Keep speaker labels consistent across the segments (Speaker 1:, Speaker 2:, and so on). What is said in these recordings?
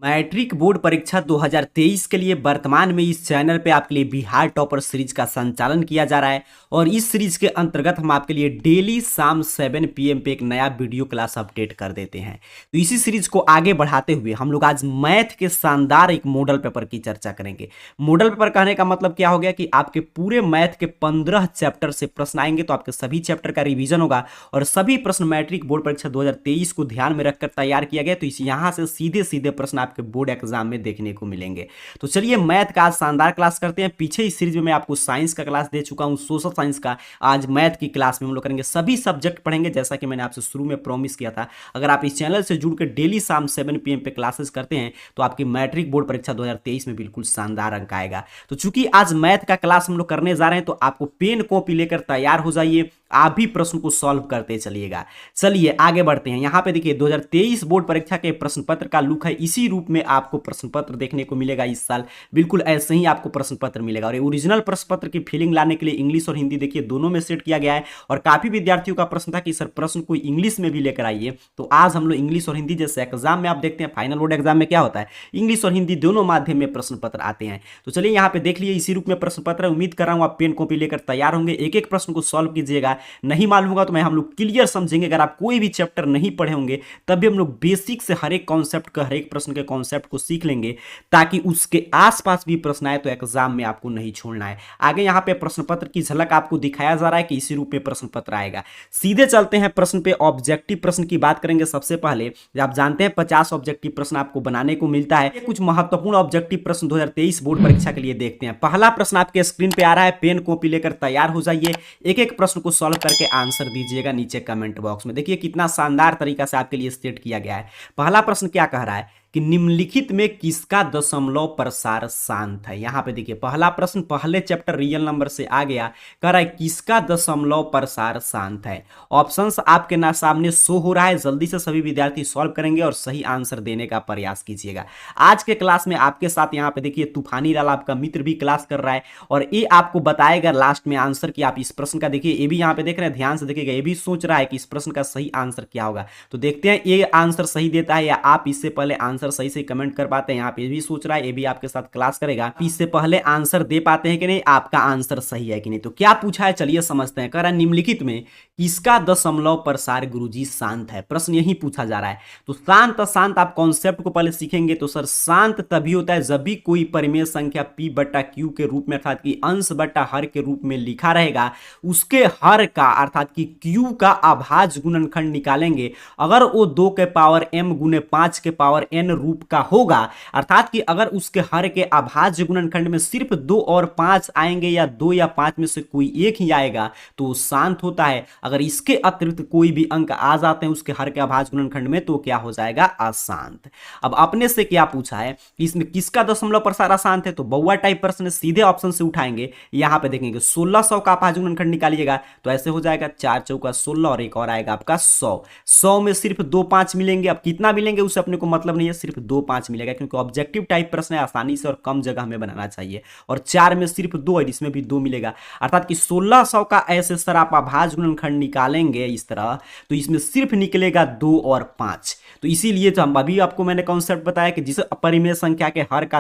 Speaker 1: Matric board परीक्षा 2023 के लिए वर्तमान में इस चैनल पे आपके लिए बिहार टॉपर सीरीज का संचालन किया जा रहा है और इस सीरीज के अंतर्गत हम आपके लिए डेली शाम 7 PM पे एक नया वीडियो क्लास अपडेट कर देते हैं। तो इसी सीरीज को आगे बढ़ाते हुए हम लोग आज मैथ के शानदार एक मॉडल पेपर की चर्चा करेंगे। मॉडल पेपर कहने का मतलब क्या हो गया कि आपके पूरे मैथ के 15 चैप्टर से प्रश्न आएंगे, तो आपके सभी चैप्टर का रिवीजन होगा और सभी प्रश्न मैट्रिक बोर्ड परीक्षा 2023 को ध्यान में रखकर तैयार किया गया। तो इस यहाँ से सीधे सीधे प्रश्न आपके बोर्ड एग्जाम में देखने को मिलेंगे। तो चलिए मैथ का आज शानदार क्लास करते हैं। पीछे इस सीरीज में मैं आपको साइंस का क्लास दे चुका हूं, सोशल साइंस का। आज मैथ की क्लास में हम लोग करेंगे, सभी सब्जेक्ट पढ़ेंगे जैसा कि मैंने आपसे शुरू में प्रॉमिस किया था। अगर आप इस चैनल से जुड़कर डेली शाम 7 PM पे क्लासेस करते हैं तो आपकी मैट्रिक बोर्ड परीक्षा 2023 में बिल्कुल शानदार अंक आएगा। तो चूंकि आज मैथ का क्लास हम लोग करने जा रहे हैं तो आपको पेन कॉपी लेकर तैयार हो जाइए, आप भी प्रश्न को सॉल्व करते चलिएगा। चलिए आगे बढ़ते हैं। यहाँ पे देखिए 2023 बोर्ड परीक्षा के प्रश्न पत्र का लुक है। इसी रूप में आपको प्रश्न पत्र देखने को मिलेगा इस साल, बिल्कुल ऐसे ही आपको प्रश्न पत्र मिलेगा। और ओरिजिनल प्रश्न पत्र की फीलिंग लाने के लिए इंग्लिश और हिंदी देखिए दोनों में सेट किया गया है। और काफी विद्यार्थियों का प्रश्न था कि सर प्रश्न को इंग्लिश में भी लेकर आइए, तो आज हम लोग इंग्लिश और हिंदी, जैसे एग्जाम में आप देखते हैं फाइनल बोर्ड एग्जाम में क्या होता है, इंग्लिश और हिंदी दोनों माध्यम में प्रश्न पत्र आते हैं। तो चलिए यहाँ पे देख लीजिए, इसी रूप में प्रश्न पत्र है। उम्मीद कर रहा हूँ आप पेन कॉपी लेकर तैयार होंगे, एक एक प्रश्न को सॉल्व कीजिएगा। नहीं मालूम तो मैं हम लोग क्लियर समझेंगे। अगर आप कोई भी चैप्टर नहीं पढ़े होंगे तब भी हम लोग बेसिक से हर एक कॉन्सेप्ट का, हर एक प्रश्न के कॉन्सेप्ट को सीख लेंगे, ताकि उसके आसपास भी प्रश्न आए तो एग्जाम में आपको नहीं छोड़ना है। आगे यहां पे प्रश्न पत्र की झलक आपको दिखाया जा रहा है कि इसी रूप में प्रश्न पत्र आएगा। सीधे चलते हैं प्रश्न पे। ऑब्जेक्टिव प्रश्न की बात करेंगे। सबसे पहले आप जानते हैं 50 ऑब्जेक्टिव प्रश्न आपको बनाने को मिलता है। कुछ महत्वपूर्ण ऑब्जेक्टिव प्रश्न 2023 बोर्ड परीक्षा के लिए देखते हैं। पहला प्रश्न आपके स्क्रीन पे आ रहा है, पेन कॉपी लेकर तैयार हो जाइए। एक एक प्रश्न को सॉल्व करके आंसर दीजिएगा नीचे कमेंट बॉक्स में। देखिए कितना शानदार तरीका से आपके लिए सेट किया गया है। पहला प्रश्न क्या कह रहा है कि निम्नलिखित में किसका दशमलव प्रसार शांत है। यहां पे देखिए पहला प्रश्न पहले चैप्टर रियल नंबर से आ गया, कह रहा है किसका दशमलव प्रसार शांत है। ऑप्शंस आपके ना सामने शो हो रहा है, जल्दी से सभी विद्यार्थी सॉल्व करेंगे और सही आंसर देने का प्रयास कीजिएगा। आज के क्लास में आपके साथ यहां पे देखिए तूफानी लाल आपका मित्र भी क्लास कर रहा है और ये आपको बताएगा लास्ट में आंसर कि आप इस प्रश्न का, देखिए ये भी यहां पे देख रहे हैं, ध्यान से देखिएगा, ये भी सोच रहा है कि इस प्रश्न का सही आंसर क्या होगा। तो देखते हैं ये आंसर सही देता है या आप इससे पहले आंसर सही से कमेंट कर पाते हैं। यहाँ पे भी सोच रहा है, ये भी आपके साथ क्लास करेगा, इससे पहले आंसर दे पाते हैं कि नहीं, आपका आंसर सही है कि नहीं। तो क्या पूछा है चलिए समझते हैं। कह रहा है निम्नलिखित में किसका दशमलव प्रसार गुरुजी शांत है। प्रश्न यही पूछा जा रहा है। तो शांत अशांत आप कॉन्सेप्ट को पहले सीखेंगे। तो सर शांत तभी होता है जब भी कोई परिमेय संख्या p बटा q के रूप में अर्थात कि अंश बटा हर के रूप में लिखा रहेगा, उसके हर का अर्थात कि q का अभाज्य गुणनखंड निकालेंगे। अगर वो 2 के पावर m गुने 5 के पावर n रूप का होगा, अर्थात कि अगर उसके हर के अभाज्य गुणनखंड में सिर्फ 2 और 5 आएंगे या 2 या 5 में से कोई एक ही आएगा तो शांत होता है। अगर इसके अतिरिक्त कोई भी अंक आ जाते हैं उसके हर के अभाज्य गुणनखंड में तो क्या हो जाएगा, अशांत। अब अपने से क्या पूछा है कि इसमें किसका दशमलव प्रसार अशांत है, तो बउआ टाइप प्रश्न, सीधे ऑप्शन से उठाएंगे। यहां पे देखेंगे 1600 का अभाज्य गुणनखंड निकालिएगा तो ऐसे हो जाएगा 4 चौका 16 और एक और आएगा आपका 100 में सिर्फ 2 5 मिलेंगे। अब कितना मिलेंगे उससे अपने को मतलब नहीं है, सिर्फ 2 5 मिलेगा क्योंकि ऑब्जेक्टिव टाइप प्रश्न है, आसानी से और कम जगह में बनाना चाहिए। और 4 में सिर्फ 2 है, इसमें भी 2 मिलेगा। अर्थात कि 1600 का ऐसे सर आप अभाज्य गुणनखंड निकालेंगे इस तरह, तो इसमें सिर्फ निकलेगा 2 और 5। तो इसीलिए तो हम अभी आपको मैंने कॉन्सेप्ट बताया कि जिस अपरिमेय संख्या के हर का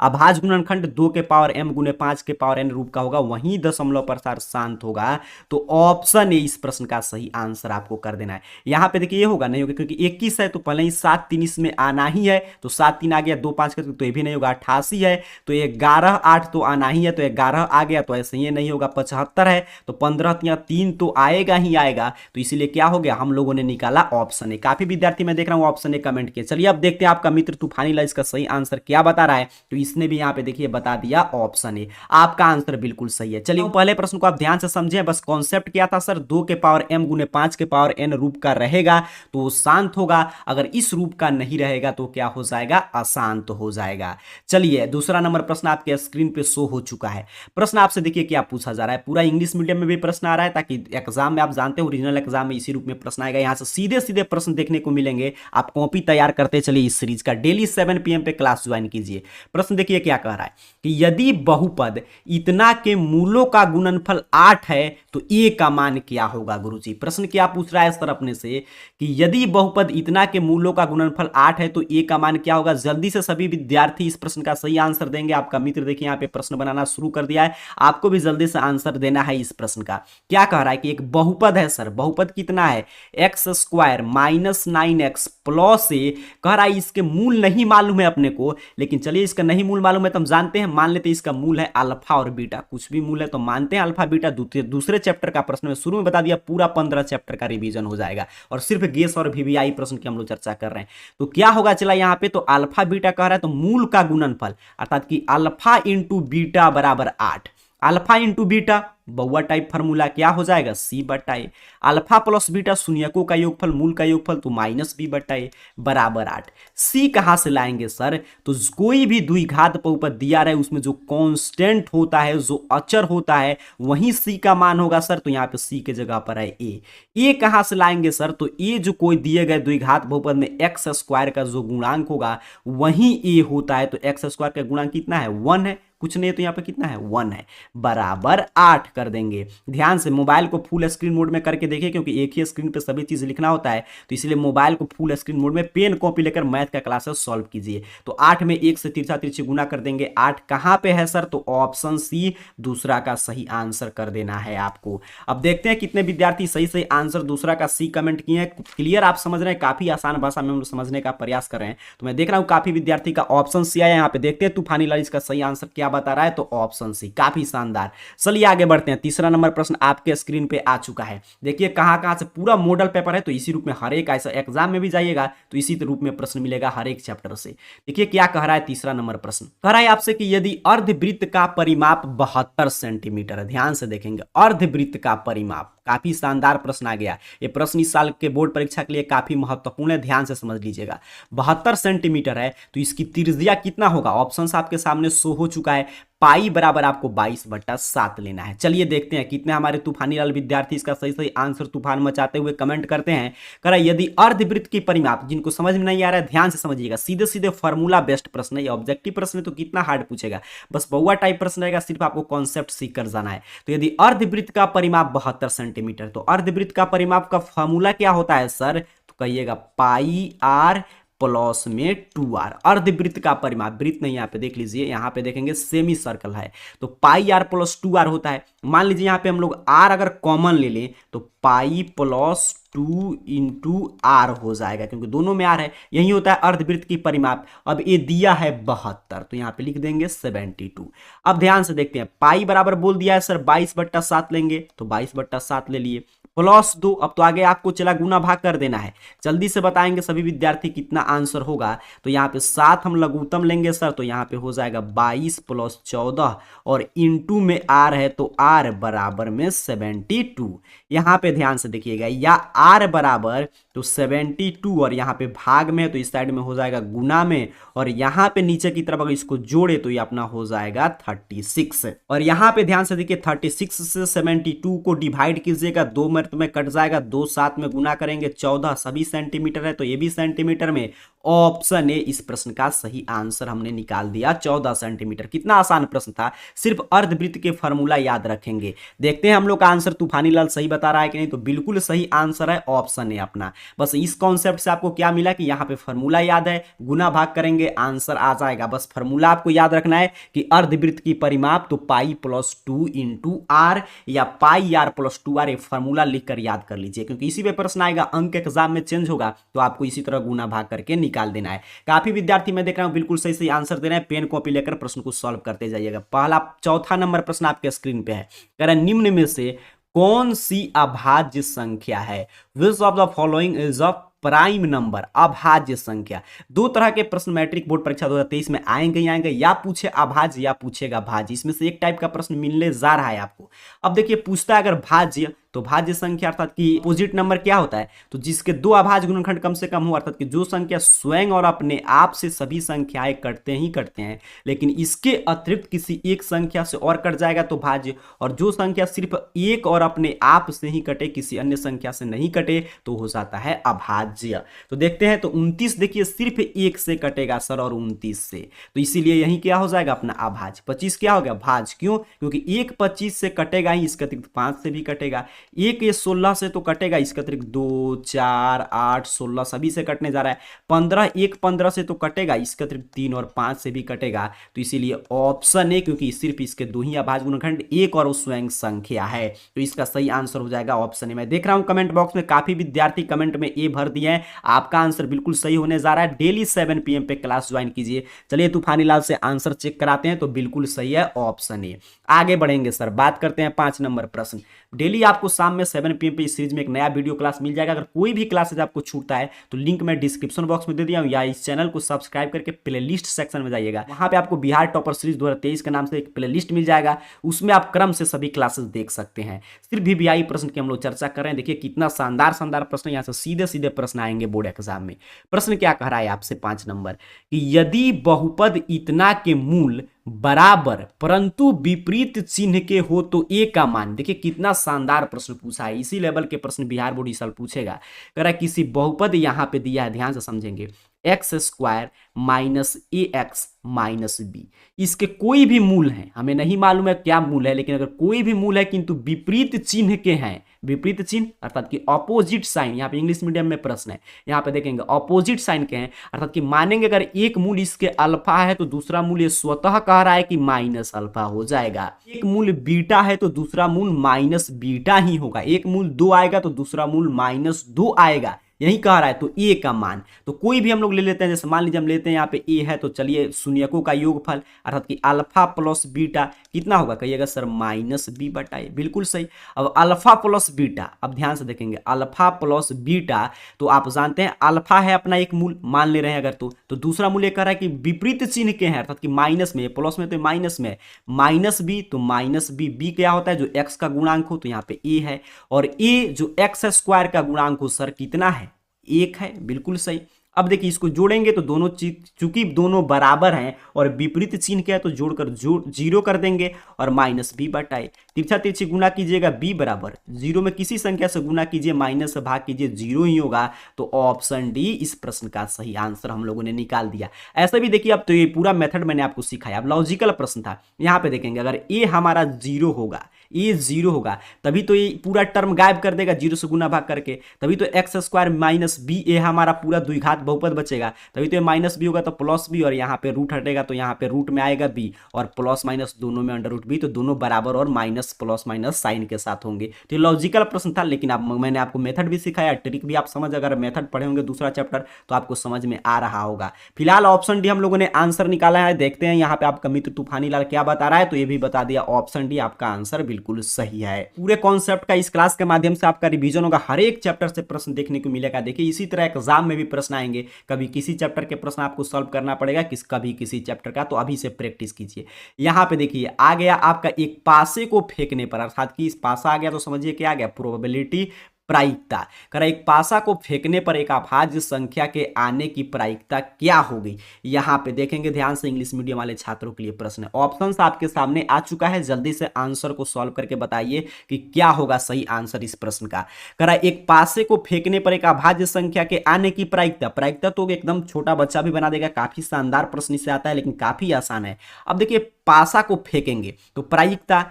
Speaker 1: अभाज्य गुणनखंड 2 के पावर m गुने 5 के पावर n रूप का होगा, वहीं दशमलव प्रसार शांत होगा। तो ऑप्शन ए इस प्रश्न का सही आंसर आपको कर देना है। यहां पे देखिए ये होगा नहीं होगा क्योंकि 21 है तो पहले ही 7 3 इसमें आना ही है, तो 7 3 आ गया, 2 5 का तो ये भी नहीं होगा। 88 है तो 11 8 तो आना ही है, तो 11 आ गया तो ऐसे ही नहीं होगा। 75 है तो 15 या 3 तो आएगा ही आएगा। तो इसीलिए क्या हो गया, हम लोगों ने निकाला ऑप्शन ए। काफी विद्यार्थी मैं देख रहा हूं ऑप्शन ए कमेंट किए। चलिए अब देखते हैं आपका मित्र तूफानी लाल इसका सही आंसर क्या बता रहा है। तो इसने भी यहाँ पे देखिए बता दिया ऑप्शन ए, आपका आंसर बिल्कुल सही है। चलिए पहले प्रश्न को आप ध्यान से समझे। बस कॉन्सेप्ट क्या था सर, 2 के पावर m गुने 5 के पावर n रूप का रहेगा तो शांत होगा, अगर इस रूप का नहीं रहेगा तो क्या हो जाएगा, अशांत हो जाएगा। चलिए दूसरा नंबर प्रश्न आपके स्क्रीन पे शो हो चुका है। प्रश्न आपसे देखिए क्या पूछा जा रहा है। पूरा इंग्लिश मीडियम में भी प्रश्न आ रहा है ताकि एग्जाम में आप जानते हो ओरिजिनल एग्जाम में इसी रूप में प्रश्न आएगा। यहां से सीधे सीधे प्रश्न देखने को मिलेंगे। आप कॉपी तैयार करते चलिए इस सीरीज का, डेली 7 PM पे क्लास ज्वाइन कीजिए। प्रश्न देखिए क्या कह रहा है कि यदि बहुपद इतना के मूलों का गुणनफल 8 है तो ए का मान क्या होगा। गुरुजी प्रश्न क्या पूछ रहा है सर अपने से कि यदि बहुपद इतना के मूलों का गुणनफल 8 है तो ए का मान क्या होगा। जल्दी से सभी विद्यार्थी इस प्रश्न का सही आंसर देंगे। आपका मित्र देखिए यहाँ पे प्रश्न बनाना शुरू कर दिया है, आपको भी जल्दी से आंसर देना है इस प्रश्न का। क्या कह रहा है कि एक बहुपद है सर, बहुपद कितना है x square minus 9x plus a. कह रहा है इसके मूल नहीं मालूम है अपने को, लेकिन चलिए इसका नहीं मूल मालूम है तो हम जानते हैं, मान लेते हैं इसका मूल है अल्फा और बीटा, कुछ भी मूल है तो मानते हैं अल्फा बीटा। दूसरे चैप्टर का प्रश्न में शुरू में बता दिया, पूरा 15 चैप्टर का रिवीजन हो जाएगा और सिर्फ गेस और वीवीआई प्रश्न की हम लोग चर्चा कर रहे हैं। तो क्या होगा चला यहाँ पे, तो अल्फा बीटा कह रहा है तो मूल का गुणनफल अर्थात कि अल्फा इंटू बीटा बराबर 8। अल्फा इंटू बीटा बउआ टाइप फार्मूला क्या हो जाएगा सी बट्टा ए। अल्फा प्लस बीटा शून्यकों का योगफल मूल का योगफल तो माइनस बी बट्टा ए बराबर 8। सी कहां से लाएंगे सर, तो कोई भी द्विघात बहुपद दिया रहे उसमें जो कांस्टेंट होता है, जो अचर होता है, वहीं सी का मान होगा सर। तो यहाँ पे सी के जगह पर है ए। ए कहां से लाएंगे सर, तो ए जो कोई दिए गए द्विघात बहुपद में एक्स स्क्वायर का जो गुणांक होगा वहीं ए होता है। तो एक्स स्क्वायर का गुणांक कितना है 1 है, कुछ नहीं तो यहाँ पे कितना है 1 है, बराबर 8 कर देंगे। ध्यान से मोबाइल को फुल स्क्रीन मोड में करके देखिए, क्योंकि एक ही स्क्रीन पे सभी चीज लिखना होता है, तो इसलिए मोबाइल को फुल स्क्रीन मोड में पेन कॉपी लेकर मैथ का क्लासेस सॉल्व कीजिए। तो 8 में 1 से तिरछा तिरछी गुना कर देंगे। 8 कहां पे है सर, तो ऑप्शन सी दूसरा का सही आंसर कर देना है आपको। अब देखते हैं कितने विद्यार्थी सही सही आंसर दूसरा का सी कमेंट किए हैं। क्लियर आप समझ रहे हैं, काफी आसान भाषा में हम लोग समझने का प्रयास कर रहे हैं। तो मैं देख रहा हूं काफी विद्यार्थी का ऑप्शन सी आया। यहाँ पे देखते हैं तूफानी लाल इसका सही आंसर क्या बता रहा है, तो ऑप्शन सी, काफी शानदार। चलिए आगे बढ़ते हैं। तीसरा नंबर प्रश्न आपके स्क्रीन पे आ चुका है। देखिए कहां कहां से पूरा मॉडल पेपर है, तो इसी रूप में हर एक ऐसा एग्जाम में भी जाइएगा तो इसी रूप में प्रश्न मिलेगा हर एक चैप्टर से। देखिए क्या कह रहा है तीसरा नंबर प्रश्न, कह रहा है आपसे कि यदि अर्धवृत्त का परिमाप 72 सेंटीमीटर है। ध्यान से देखेंगे अर्धवृत्त का परिमाप, काफी शानदार प्रश्न आ गया। ये प्रश्न इस साल के बोर्ड परीक्षा के लिए काफी महत्वपूर्ण है, ध्यान से समझ लीजिएगा। 72 सेंटीमीटर है तो इसकी त्रिज्या कितना होगा, ऑप्शंस आपके सामने शो हो चुका है। पाई बराबर आपको 22/7 लेना है। चलिए देखते हैं कितने हमारे तूफानी लाल विद्यार्थी इसका सही सही आंसर तूफान मचाते हुए कमेंट करते हैं। कह रहा है यदि अर्धवृत्त की परिमाप, जिनको समझ में नहीं आ रहा है ध्यान से समझिएगा, सीधे सीधे फॉर्मूला बेस्ड प्रश्न है। ये ऑब्जेक्टिव प्रश्न है तो कितना हार्ड पूछेगा, बस बउआ टाइप प्रश्न रहेगा, सिर्फ आपको कॉन्सेप्ट सीख कर जाना है। तो यदि अर्धवृत्त का परिमाप 72 सेंटीमीटर, तो अर्धवृत्त का परिमाप का फॉर्मूला क्या होता है सर, तो कहिएगा पाई आर प्लस में 2r। अर्धवृत्त का परिमाप, वृत्त नहीं, यहाँ पे देख लीजिए, यहाँ पे देखेंगे सेमी सर्कल है तो पाई आर प्लस 2r होता है। मान लीजिए यहाँ पे हम लोग r अगर कॉमन ले लें तो पाई प्लस 2 इंटू आर हो जाएगा, क्योंकि दोनों में आर है। यही होता है अर्धवृत्त की परिमाप। अब ये दिया है 72 तो यहाँ पे लिख देंगे 72। अब ध्यान से देखते हैं, पाई बराबर बोल दिया है सर 22/7 लेंगे तो 22/7 ले लिए, प्लस 2। अब तो आगे आपको चला गुना भाग कर देना है, जल्दी से बताएंगे सभी विद्यार्थी कितना आंसर होगा। तो यहाँ पे 7 हम लघुत्तम लेंगे सर, तो यहाँ पे हो जाएगा 22 + 14 और इंटू में आर है तो आर बराबर में 72। यहाँ पे ध्यान से देखिएगा, या आर बराबर तो 72 और यहाँ पे भाग में है तो इस साइड में हो जाएगा गुना में, और यहाँ पे नीचे की तरफ अगर इसको जोड़े तो ये अपना हो जाएगा 36। और यहाँ पे ध्यान से देखिए 36 से 72 को डिवाइड कीजिएगा, 2 मिनट में कट जाएगा, 2 7 में गुना करेंगे 14, सभी सेंटीमीटर है तो ये भी सेंटीमीटर में। ऑप्शन ए इस प्रश्न का सही आंसर हमने निकाल दिया 14 सेंटीमीटर। कितना आसान प्रश्न था, सिर्फ अर्धवृत्त के फॉर्मूला याद रखेंगे। देखते हैं हम लोग का आंसर तूफानी लाल सही बता रहा है कि नहीं, तो बिल्कुल सही आंसर है ऑप्शन ए अपना। बस इस कॉन्सेप्ट से आपको क्या मिला कि यहाँ पे फॉर्मूला याद है, गुना भाग करेंगे आंसर आ जाएगा। बस फॉर्मूला आपको याद रखना है कि अर्धवृत्त की परिमाप तो पाई प्लस 2 इंटू आर या पाई आर प्लस 2r, ये फॉर्मूला लिखकर याद कर लीजिए, क्योंकि इसी पे प्रश्न आएगा, अंक एग्जाम में चेंज होगा तो आपको इसी तरह गुना भाग करके निकाल देना है। काफी विद्यार्थी मैं देख रहा हूं बिल्कुल सही सही आंसर दे रहे हैं, पेन कॉपी लेकर प्रश्न को सॉल्व करते जाइएगा। पहला चौथा नंबर प्रश्न आपके स्क्रीन पे है, कह रहा है निम्न में से कौन सी अभाज्य संख्या है, which of the following is a prime number. अभाज्य संख्या, दो तरह के प्रश्न मैट्रिक बोर्ड परीक्षा 2023 में आएंगे ही आएंगे, या पूछे अभाज्य या पूछेगा भाज्य, इसमें से एक टाइप का प्रश्न मिलने जा रहा है आपको। अब देखिए पूछता है अगर भाज्य, तो भाज्य संख्या अर्थात कि अपोजिट नंबर क्या होता है, तो जिसके 2 अभाज्य गुणनखंड कम से कम हो, अर्थात कि जो संख्या स्वयं और अपने आप से सभी संख्याएं कटते ही कटते हैं, लेकिन इसके अतिरिक्त किसी एक संख्या से और कट जाएगा तो भाज्य, और जो संख्या सिर्फ एक और अपने आप से ही कटे, किसी अन्य संख्या से नहीं कटे, तो हो जाता है अभाज्य। तो देखते हैं, तो 29 देखिए सिर्फ एक से कटेगा सर और 29 से, तो इसीलिए यही क्या हो जाएगा अपना अभाज्य। 25 क्या हो गया भाज्य, क्यों, क्योंकि एक 25 से कटेगा ही, इसके अतिरिक्त 5 से भी कटेगा। एक ये 16 से तो कटेगा, इसके अतिरिक्त 2 4 8 16 सभी से कटने जा रहा है। 15 एक 15 से तो कटेगा, इसके अतिरिक्त 3 और 5 से भी कटेगा। तो इसीलिए ऑप्शन ए, क्योंकि सिर्फ इसके दो ही अभाज्य गुणनखंड एक और वो स्वयं संख्या है, तो इसका सही आंसर हो जाएगा ऑप्शन ए। मैं देख रहा हूं कमेंट बॉक्स में काफी विद्यार्थी कमेंट में ए भर दिए हैं, आपका आंसर बिल्कुल सही होने जा रहा है। डेली 7 PM पे क्लास ज्वाइन कीजिए। चलिए तूफानी लाल से आंसर चेक कराते हैं, तो बिल्कुल सही है ऑप्शन ए। आगे बढ़ेंगे सर, बात करते हैं 5 नंबर प्रश्न। डेली आपको शाम में 7 PM पे इस सीरीज में एक नया वीडियो क्लास मिल जाएगा। अगर कोई भी क्लासेज आपको छूटता है तो लिंक मैं डिस्क्रिप्शन बॉक्स में दे दिया हूं, या इस चैनल को सब्सक्राइब करके प्लेलिस्ट सेक्शन में जाइएगा, वहां पे आपको बिहार टॉपर सीरीज 2023 के नाम से एक प्लेलिस्ट मिल जाएगा, उसमें आप क्रम से सभी क्लासेस देख सकते हैं। सिर्फ वीवीआई प्रश्न की हम लोग चर्चा कर रहे हैं। देखिए कितना शानदार शानदार प्रश्न, यहाँ से सीधे सीधे प्रश्न आएंगे बोर्ड एग्जाम में। प्रश्न क्या कह रहा है आपसे 5 नंबर कि यदि बहुपद इतना के मूल बराबर परंतु विपरीत चिन्ह के हो तो ए का मान। देखिए कितना शानदार प्रश्न पूछा है, इसी लेवल के प्रश्न बिहार बोर्ड इस साल पूछेगा। कह रहा है किसी बहुपद यहां पे दिया है, ध्यान से समझेंगे, एक्स स्क्वायर माइनस ए एक्स माइनस बी, इसके कोई भी मूल हैं, हमें नहीं मालूम है क्या मूल है, लेकिन अगर कोई भी मूल है किंतु विपरीत चिन्ह के हैं, विपरीत चिन्ह अर्थात कि ऑपोजिट साइन, यहाँ पे इंग्लिश मीडियम में प्रश्न है, यहाँ पे देखेंगे ऑपोजिट साइन के हैं, अर्थात कि मानेंगे अगर एक मूल इसके अल्फा है तो दूसरा मूल ये स्वतः कह रहा है कि माइनस अल्फा हो जाएगा। एक मूल बीटा है तो दूसरा मूल माइनस बीटा ही होगा। एक मूल 2 आएगा तो दूसरा मूल माइनस 2 आएगा, यही कह रहा है। तो ए का मान तो कोई भी हम लोग ले लेते हैं, जैसे मान लीजिए हम लेते हैं यहाँ पे ए है, तो चलिए शून्यकों का योगफल अर्थात कि अल्फा प्लस बीटा कितना होगा, कहिएगा सर माइनस बी बटा ए, बिल्कुल सही। अब अल्फा प्लस बीटा, अब ध्यान से देखेंगे अल्फा प्लस बीटा, तो आप जानते हैं अल्फा है अपना एक मूल मान ले रहे हैं अगर, तो दूसरा मूल ये कह रहा है कि विपरीत चिन्ह के हैं, अर्थात कि माइनस में, प्लस में तो माइनस में, माइनस बी तो माइनस बी, बी क्या होता है जो एक्स का गुणांक हो, तो यहाँ पे ए है, और ए जो एक्स स्क्वायर का गुणांक हो सर कितना है, 1 है, बिल्कुल सही। अब देखिए इसको जोड़ेंगे तो दोनों चूंकि दोनों बराबर हैं और विपरीत चिन्ह क्या है, तो जोड़कर जीरो कर देंगे और माइनस बी बटाए, तिरछा तिरछी गुना कीजिएगा, बी बराबर जीरो में किसी संख्या से गुना कीजिए, माइनस से भाग कीजिए, जीरो ही होगा। तो ऑप्शन डी इस प्रश्न का सही आंसर हम लोगों ने निकाल दिया। ऐसा भी देखिए, अब तो ये पूरा मेथड मैंने आपको सिखाया, अब लॉजिकल प्रश्न था। यहाँ पे देखेंगे अगर ए हमारा जीरो होगा, ये जीरो होगा, तभी तो ये पूरा टर्म गायब कर देगा जीरो से गुना भाग करके, तभी तो एक्स स्क्वायर माइनस बी ए हमारा पूरा द्विघात बहुपद बचेगा, तभी तो ये माइनस बी होगा तो प्लस बी, और यहाँ पे रूट हटेगा तो यहाँ पे रूट में आएगा बी, और प्लस माइनस दोनों में अंडर रूट बी, तो दोनों बराबर और माइनस प्लस माइनस साइन के साथ होंगे। तो ये लॉजिकल प्रश्न था, लेकिन मैंने आपको मेथड भी सिखाया, ट्रिक भी आप समझ, अगर मेथड पढ़े होंगे दूसरा चैप्टर तो आपको समझ में आ रहा होगा। फिलहाल ऑप्शन डी हम लोगों ने आंसर निकाला है, देखते हैं यहाँ पे आपका मित्र तूफानी लाल क्या बता रहा है, तो ये भी बता दिया ऑप्शन डी आपका आंसर बिल्कुल सही है। पूरे कॉन्सेप्ट का इस क्लास के माध्यम से आपका रिवीजन होगा, हर एक चैप्टर से प्रश्न देखने को मिलेगा। देखिए इसी तरह एग्जाम में भी प्रश्न आएंगे, कभी किसी चैप्टर के प्रश्न आपको सॉल्व करना पड़ेगा, कभी किसी चैप्टर का, तो अभी से प्रैक्टिस कीजिए। यहाँ पे देखिए आ गया आपका एक पासे को फेंकने पर, अर्थात कि इस पासा आ गया तो समझिए क्या आ गया, प्रोबेबिलिटी प्रायिकता। करा एक पासा को फेंकने पर एक अभाज्य संख्या के आने की प्रायिकता क्या होगी। यहां पे देखेंगे ध्यान से, इंग्लिश मीडियम वाले छात्रों के लिए प्रश्न है, ऑप्शंस आपके सामने आ चुका है, जल्दी से आंसर को सॉल्व करके बताइए कि क्या होगा सही आंसर इस प्रश्न का। करा एक पासे को फेंकने पर एक अभाज्य संख्या के आने की प्रायिकता, प्रायिकता तो एकदम छोटा बच्चा भी बना देगा, काफी शानदार प्रश्न इससे आता है, लेकिन काफी आसान है। अब देखिए पासा को फेंकेंगे तो प्रायिकता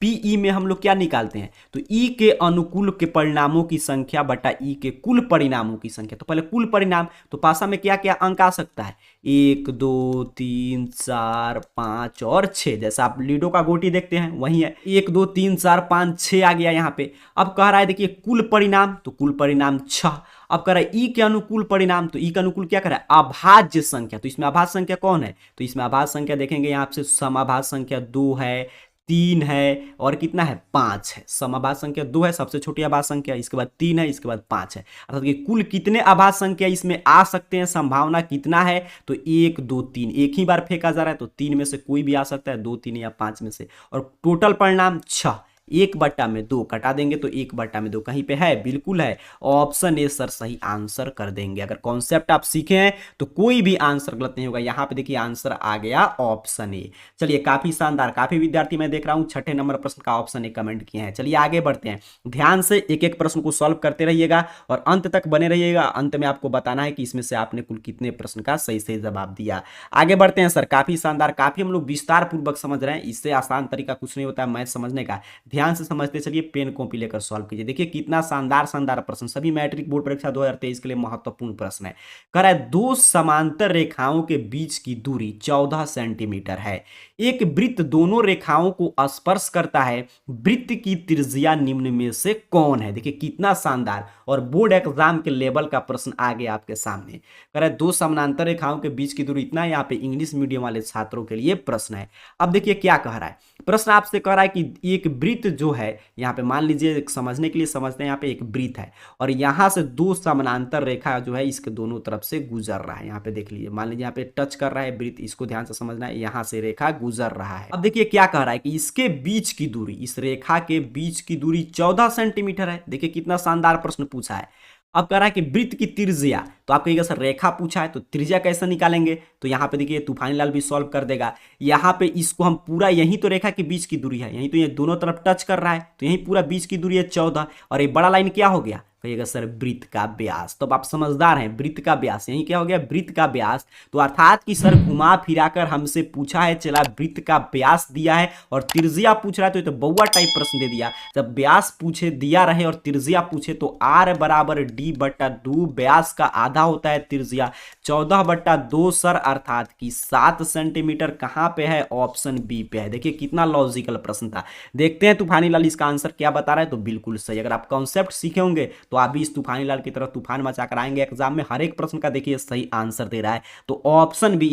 Speaker 1: पीई में हम लोग क्या निकालते हैं, तो ई के अनुकूल के परिणामों की संख्या बटा ई के कुल परिणामों की संख्या। तो पहले कुल परिणाम, तो पासा में क्या क्या अंक आ सकता है, 1 2 3 4 5 और 6, जैसा आप लीडो का गोटी देखते हैं वही है, 1 2 3 4 5 6 आ गया यहाँ पे। अब कह रहा है देखिए कुल परिणाम, तो कुल परिणाम 6। अब कह रहा है ई के अनुकूल परिणाम, तो ई के अनुकूल क्या कर रहा है, अभाज्य संख्या, तो इसमें अभाज्य संख्या कौन है, तो इसमें अभाज्य संख्या देखेंगे यहाँ से समअभाज्य संख्या 2 है, 3 है और कितना है 5 है। समअभाज्य संख्या 2 है, सबसे छोटी अभाज्य संख्या, इसके बाद 3 है, इसके बाद 5 है, अर्थात कि कुल कितने अभाज्य संख्या इसमें आ सकते हैं, संभावना कितना है, तो 1 2 3, एक ही बार फेंका जा रहा है, तो 3 में से कोई भी आ सकता है, 2 3 या 5 में से, और टोटल परिणाम 6, 1/2 कटा देंगे तो 1/2 कहीं पे है, बिल्कुल है, ऑप्शन ए सर सही आंसर कर देंगे। अगर कॉन्सेप्ट आप सीखे हैं तो कोई भी आंसर गलत नहीं होगा। यहाँ पे देखिए आंसर आ गया ऑप्शन ए। चलिए काफी शानदार, काफी विद्यार्थी मैं देख रहा हूँ 6ठे नंबर प्रश्न का ऑप्शन ए कमेंट किए हैं। चलिए आगे बढ़ते हैं, ध्यान से एक एक प्रश्न को सॉल्व करते रहिएगा और अंत तक बने रहिएगा। अंत में आपको बताना है कि इसमें से आपने कुल कितने प्रश्न का सही सही जवाब दिया। आगे बढ़ते हैं सर, काफी शानदार, काफी हम लोग विस्तार पूर्वक समझ रहे हैं, इससे आसान तरीका कुछ नहीं होता है मैथ समझने का। ध्यान से समझते चलिए, पेन कॉपी लेकर सॉल्व कीजिए। देखिए कितना शानदार शानदार प्रश्न, सभी मैट्रिक बोर्ड परीक्षा 2023 के लिए महत्वपूर्ण प्रश्न है। कह रहा है दो समांतर रेखाओं के बीच की दूरी 14 सेंटीमीटर है। एक वृत्त दोनों रेखाओं को स्पर्श करता है, वृत्त की त्रिज्या निम्न में से कौन है। देखिए कितना शानदार और बोर्ड एग्जाम के लेवल का प्रश्न आ गया आपके सामने। कह रहा है दो समानांतर रेखाओं के बीच की दूरी इतना है। यहाँ पे इंग्लिश मीडियम वाले छात्रों के लिए प्रश्न है। अब देखिए क्या कह रहा है, प्रश्न आपसे कह रहा है कि एक वृत्त जो है, यहाँ पे मान लीजिए समझने के लिए समझते हैं, यहाँ पे एक वृत्त है और यहाँ से दो समानांतर रेखा जो है इसके दोनों तरफ से गुजर रहा है। यहाँ पे देख लीजिए, मान लीजिए यहाँ पे टच कर रहा है वृत्त, इसको ध्यान से समझना है, यहाँ से रेखा गुजर रहा है। अब देखिए क्या कह रहा है कि इसके बीच की दूरी, इस रेखा के बीच की दूरी 14 सेंटीमीटर है। देखिए कितना शानदार प्रश्न पूछा है। अब कह रहा है कि वृत्त की त्रिज्या, तो आप कहिएगा सर रेखा पूछा है तो त्रिज्या कैसे निकालेंगे, तो यहाँ पे देखिए तूफानी लाल भी सॉल्व कर देगा। यहाँ पे इसको हम पूरा, यही तो रेखा के बीच की दूरी है, यही तो ये दोनों तरफ टच कर रहा है, तो यही पूरा बीच की दूरी है 14, और ये बड़ा लाइन क्या हो गया, कहिएगा सर वृत्त का व्यास। तो अब आप समझदार हैं, वृत्त का व्यास, यही क्या हो गया, वृत्त का व्यास। तो अर्थात कि सर घुमा फिराकर हमसे पूछा है, चला वृत्त का व्यास दिया है और त्रिज्या पूछ रहा है, तो ये तो बउआ टाइप प्रश्न दे दिया। जब व्यास पूछे दिया रहे और त्रिज्या पूछे तो r बराबर d/2, व्यास का आधा होता है त्रिज्या 14/2 सर, अर्थात कि 7 सेंटीमीटर कहां पे है, ऑप्शन बी पे है। देखिए कितना लॉजिकल प्रश्न था। देखते हैं तूफानी लाल इसका आंसर क्या बता रहा है। तो बिल्कुल सही, अगर आप कॉन्सेप्ट सीखे होंगे तो आप भी इस तूफानी लाल की तरह तूफान मचाकर आएंगे एग्जाम में। हर एक प्रश्न का देखिए सही आंसर दे रहा है, तो ऑप्शन भी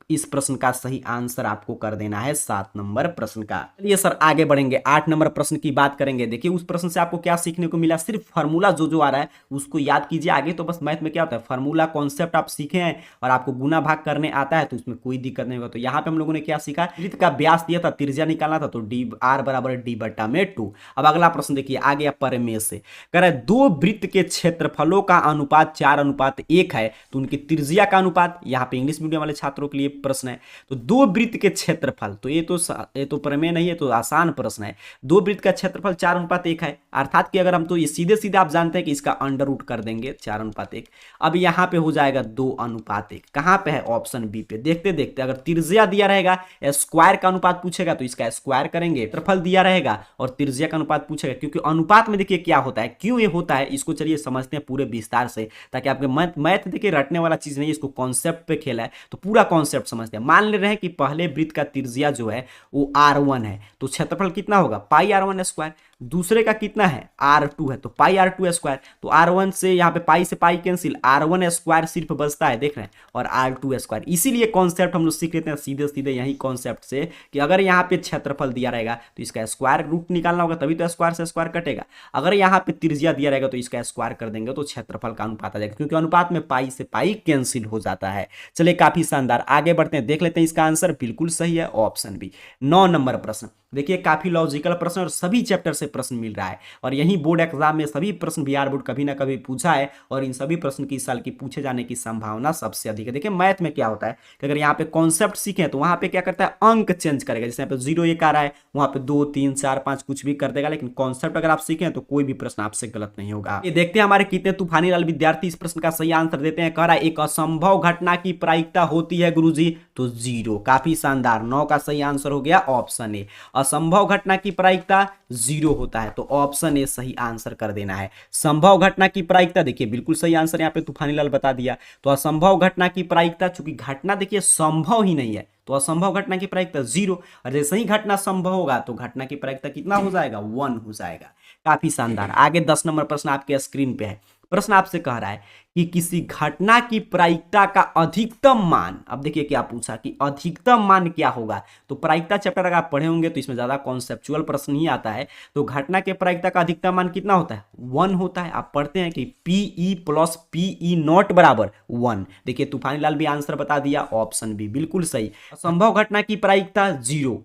Speaker 1: इस प्रश्न का सही आंसर आपको कर देना है 7 नंबर प्रश्न का। चलिए सर आगे बढ़ेंगे, 8 नंबर प्रश्न की बात करेंगे। देखिए उस प्रश्न से आपको क्या सीखने को मिला, सिर्फ फार्मूला जो आ रहा है उसको याद कीजिए। आगे तो बस मैथ में क्या होता है, फार्मूला कॉन्सेप्ट आप सीखे हैं और आपको गुना भाग करने आता है तो उसमें कोई दिक्कत नहीं होगा। तो यहाँ पे हम लोगों ने क्या सीखा, वृत्त का व्यास दिया था, त्रिज्या निकालना था, तो r बराबर d/2। अब अगला प्रश्न देखिए, आ गया परमेय से। कह रहा है दो वृत्त के क्षेत्रफलों का अनुपात 4:1 है, तो उनकी त्रिज्या का अनुपात, यहाँ पे इंग्लिश मीडियम वाले छात्रों के लिए प्रश्न है। तो दो वृत्त के क्षेत्रफल, तो ये तो प्रमेय नहीं है, तो आसान प्रश्न है। दो वृत्त का क्षेत्रफल 4:1 है, अर्थात कि अगर हम तो ये सीधे सीधे आप जानते हैं कि इसका अंडर रूट कर देंगे 4:1। अब यहाँ पे हो जाएगा 2:1। कहां पे है, ऑप्शन बी पे। देखते देखते अगर त्रिज्या दिया रहेगा, स्क्वायर का अनुपात पूछेगा तो इसका स्क्वायर करेंगे, क्षेत्रफल दिया रहेगा और त्रिज्या का अनुपात पूछेगा, क्योंकि अनुपात में देखिए क्या होता है, क्यों ये होता है इसको चलिए समझते हैं पूरे विस्तार से, ताकि आपके मैथ देखिए रटने वाला चीज नहीं है, इसको कॉन्सेप्ट पे खेला है तो पूरा कॉन्सेप्ट समझते हैं। मान ले रहे हैं कि पहले वृत्त का त्रिज्या जो है वो r1 है, तो क्षेत्रफल कितना होगा, πr1 स्क्वायर। दूसरे का कितना है, r2 है, तो πr2 स्क्वायर। तो r1 से यहाँ पे पाई से पाई कैंसिल, r1 स्क्वायर सिर्फ बचता है, देख रहे हैं, और r2 स्क्वायर। इसीलिए कॉन्सेप्ट हम लोग सीख लेते हैं सीधे सीधे यही कॉन्सेप्ट से, कि अगर यहाँ पे क्षेत्रफल दिया रहेगा तो इसका स्क्वायर रूट निकालना होगा, तभी तो स्क्वायर से स्क्वायर कटेगा। अगर यहाँ पे त्रिज्या दिया रहेगा तो इसका स्क्वायर कर देंगे तो क्षेत्रफल का अनुपात आ जाएगा, क्योंकि अनुपात में पाई से पाई कैंसिल हो जाता है। चलिए काफी शानदार, आगे बढ़ते हैं, देख लेते हैं इसका आंसर बिल्कुल सही है, ऑप्शन बी। 9 नंबर प्रश्न देखिए, काफी लॉजिकल प्रश्न और सभी चैप्टर से प्रश्न मिल रहा है, और यही बोर्ड एग्जाम में सभी प्रश्न बिहार बोर्ड कभी ना कभी पूछा है, और इन सभी प्रश्न की इस साल की पूछे जाने की संभावना सबसे अधिक है। देखिए मैथ में क्या होता है कि अगर यहाँ पे कॉन्सेप्ट सीखे तो वहां पे क्या करता है, अंक चेंज करेगा। जैसे यहाँ पे 0 1 आ रहा है, वहां पे 2 3 4 5 कुछ भी कर देगा, लेकिन कॉन्सेप्ट अगर आप सीखें तो कोई भी प्रश्न आपसे गलत नहीं होगा। ये देखते हैं हमारे कितने तूफानी लाल विद्यार्थी इस प्रश्न का सही आंसर देते हैं। कह रहा है एक असंभव घटना की प्रायिकता होती है गुरुजी, तो 0। काफी शानदार, 9 का सही आंसर हो गया ऑप्शन ए। असंभव घटना की प्रायिकता 0 होता है, तो ऑप्शन ए सही आंसर कर देना है। संभव घटना की प्रायिकता देखिए बिल्कुल सही आंसर यहाँ पे तूफानी लाल बता दिया। तो असंभव घटना की प्रायिकता, चूंकि घटना देखिए संभव ही नहीं है, तो असंभव घटना की प्रायिकता 0, और जैसे ही घटना संभव होगा तो घटना की प्रायिकता कितना हो जाएगा, 1 हो जाएगा। काफी शानदार। आगे 10 नंबर प्रश्न आपके स्क्रीन पे है। प्रश्न आपसे कह रहा है कि किसी घटना की प्रायिकता का अधिकतम मान, अब देखिए क्या पूछा कि अधिकतम मान क्या होगा। तो प्रायिकता चैप्टर अगर आप पढ़े होंगे तो इसमें ज्यादा कॉन्सेप्चुअल प्रश्न ही आता है। तो घटना के प्रायिकता का अधिकतम मान कितना होता है, 1 होता है। आप पढ़ते हैं कि PE + PE नॉट बराबर 1। देखिए तूफानी लाल भी आंसर बता दिया, ऑप्शन बी बिल्कुल सही। असंभव घटना की प्रायिकता 0,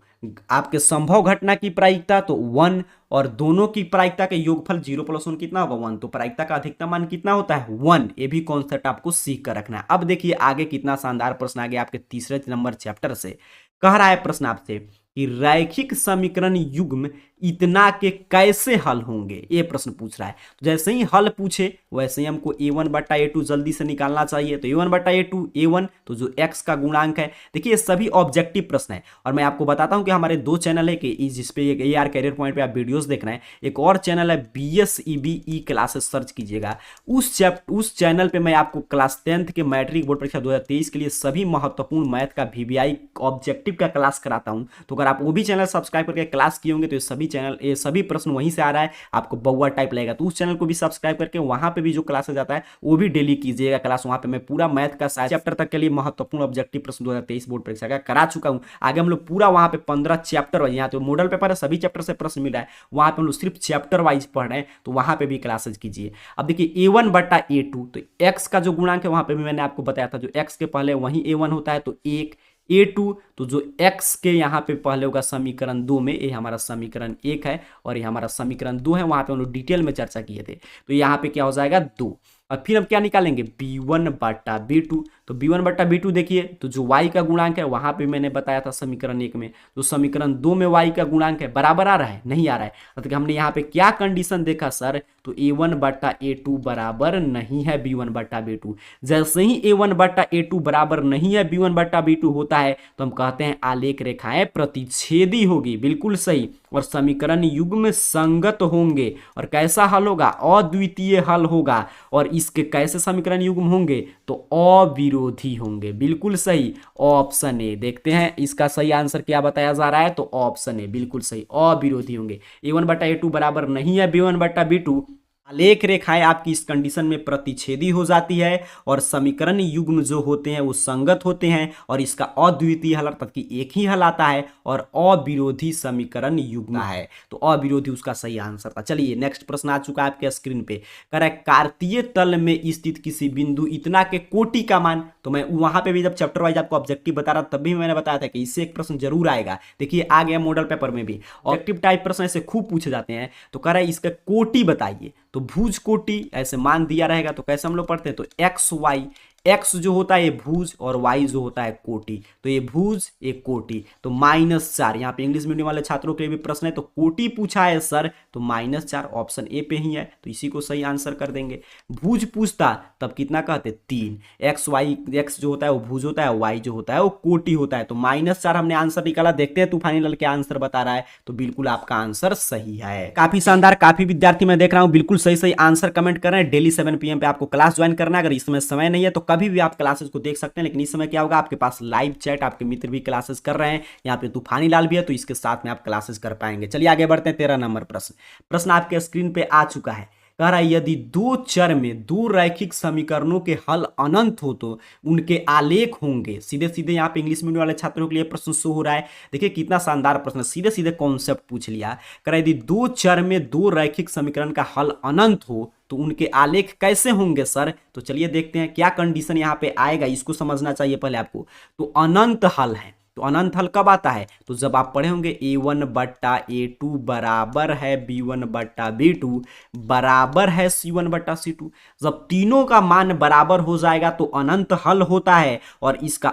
Speaker 1: आपके संभव घटना की प्रायिकता तो 1, और दोनों की प्रायिकता के योगफल 0 + 1 कितना होगा, 1। तो प्रायिकता का अधिकतम मान कितना होता है, 1। ये भी कॉन्सेप्ट आपको सीख कर रखना है। अब देखिए आगे कितना शानदार प्रश्न आ गया आपके तीसरे नंबर चैप्टर से। कह रहा है प्रश्न आपसे कि रैखिक समीकरण युग्म इतना के कैसे हल होंगे, ये प्रश्न पूछ रहा है। तो जैसे ही हल पूछे वैसे ही हमको a1 बट्टा a2 जल्दी से निकालना चाहिए। तो a1 बट्टा a2, a1 तो जो x का गुणांक है। देखिए ये सभी ऑब्जेक्टिव प्रश्न है और मैं आपको बताता हूं कि हमारे दो चैनल है कि जिसपे AR कैरियर पॉइंट पे आप वीडियोस देख रहे हैं, एक और चैनल है BSEBE क्लासेस, सर्च कीजिएगा। उस चैनल पे मैं आपको क्लास 10th के मैट्रिक बोर्ड परीक्षा 2023 के लिए सभी महत्वपूर्ण मैथ का VBI ऑब्जेक्टिव का क्लास कराता हूं। तो अगर आप वो भी चैनल सब्सक्राइब करके क्लास किए होंगे तो ये सभी प्रश्न वहीं से आ रहा है, आपको बउआ टाइप लगेगा। तो उस चैनल को भी सब्सक्राइब करके वहां पे भी जो क्लासेस जाता है वो भी डेली कीजिएगा क्लास। वहां पे मैं पूरा मैथ का चैप्टर तक के लिए महत्वपूर्ण ऑब्जेक्टिव प्रश्न 2023 बोर्ड परीक्षा का करा चुका हूं। आगे हम लोग पूरा वहां पे 15 चैप्टर, यहाँ तो मॉडल पेपर है, सभी चैप्टर से प्रश्न मिल रहा है, वहां पे हम लोग सिर्फ चैप्टर वाइज पढ़ रहे हैं, तो वहां पे भी क्लासेस कीजिए। अब देखिए a1 बट्टा a2, तो x का जो गुणांक है वहां पे भी मैंने आपको बताया था, जो x के पहले वहीं a1 होता है, तो 1 a2 तो जो x के यहाँ पे पहले होगा समीकरण 2 में, ये हमारा समीकरण 1 है और ये हमारा समीकरण 2 है, वहां पे हम लोग डिटेल में चर्चा किए थे। तो यहाँ पे क्या हो जाएगा 2, और फिर हम क्या निकालेंगे b1 बट्टा b2। तो b1 बट्टा b2 देखिए, तो जो y का गुणांक है वहां पे मैंने बताया था समीकरण 1 में, तो समीकरण 2 में y का गुणांक है, बराबर आ रहा है, नहीं आ रहा है। तो हमने यहाँ पे क्या कंडीशन देखा सर, तो a1 बट्टा a2 बराबर नहीं है b1 बट्टा b2। जैसे ही a1 बट्टा a2 बराबर नहीं है b1 बट्टा b2 होता है तो हम कहते हैं आलेख रेखाएं प्रतिच्छेदी होगी, बिल्कुल सही, और समीकरण युग्म संगत होंगे। और कैसा हल होगा, अद्वितीय हल होगा। और इसके कैसे समीकरण युग्म होंगे, तो अविरोधी होंगे, बिल्कुल सही, ऑप्शन ए। देखते हैं इसका सही आंसर क्या बताया जा रहा है, तो ऑप्शन ए बिल्कुल सही, अविरोधी होंगे। a1 बट्टा a2 बराबर नहीं है b1 बट्टा b2, आलेख रेखाएं आपकी इस कंडीशन में प्रतिच्छेदी हो जाती है और समीकरण युग्म जो होते हैं वो संगत होते हैं और इसका अद्वितीय हल अर्थात कि एक ही हल आता है और अविरोधी समीकरण युग्म है। तो अविरोधी उसका सही आंसर था। चलिए नेक्स्ट प्रश्न आ चुका है आपके स्क्रीन पे, कह रहा है कार्तीय तल में स्थित किसी बिंदु इतना के कोटि का मान। तो मैं वहां पे भी जब चैप्टर वाइज आपको ऑब्जेक्टिव बता रहा तब भी मैंने बताया था कि इससे एक प्रश्न जरूर आएगा। देखिए आ गया मॉडल पेपर में भी, ऑब्जेक्टिव टाइप प्रश्न ऐसे खूब पूछे जाते हैं। तो कह रहा है इसका कोटि बताइए, तो भुज कोटि ऐसे मान दिया रहेगा। तो कैसे हम लोग पढ़ते हैं, तो एक्स वाई, एक्स जो होता है ये भुज और वाई जो होता है कोटि, तो ये भुज ये कोटि, तो -4। यहाँ पे इंग्लिश मीडियम वाले छात्रों के लिए भी प्रश्न है, तो कोटि पूछा है सर, तो -4 ऑप्शन ए पे ही है, तो इसी को सही आंसर कर देंगे। भुज पूछता तब कितना कहते, 3। एक्स वाई, एक्स जो होता है वो भुज होता है, वाई जो होता है वो कोटि होता है, तो -4 हमने आंसर निकाला। देखते हैं तूफानी लाल क्या आंसर बता रहा है, तो बिल्कुल आपका आंसर सही है। काफी शानदार, काफी विद्यार्थी मैं देख रहा हूँ बिल्कुल सही सही आंसर कमेंट कर रहे हैं। डेली 7 PM पे आपको क्लास ज्वाइन करना है। अगर इस समय नहीं है तो कभी भी आप क्लासेस को देख सकते हैं, लेकिन इस समय क्या होगा, आपके पास लाइव चैट, आपके मित्र भी क्लासेस कर रहे हैं, यहाँ पे तूफानी लाल भी है, तो इसके साथ में आप क्लासेस कर पाएंगे। चलिए आगे बढ़ते हैं। 13 नंबर प्रश्न आपके स्क्रीन पे आ चुका है। कह रहा है यदि दो चर में दो रैखिक समीकरणों के हल अनंत हो तो उनके आलेख होंगे। सीधे सीधे यहाँ पे इंग्लिश मीडियम वाले छात्रों के लिए प्रश्न शो हो रहा है। देखिए कितना शानदार प्रश्न, सीधे सीधे कॉन्सेप्ट पूछ लिया। कह रहा है यदि दो चर में दो रैखिक समीकरण का हल अनंत हो तो उनके आलेख कैसे होंगे सर। तो चलिए देखते हैं क्या कंडीशन यहाँ पे आएगा, इसको समझना चाहिए पहले आपको। तो अनंत हल है, तो अनंत हल कब आता है, तो जब आप पढ़े होंगे a1 बट्टा a2 बराबर है b1 बट्टा b2 बराबर है c1 बट्टा c2। जब तीनों का मान बराबर हो जाएगा तो अनंत हल होता है। और इसका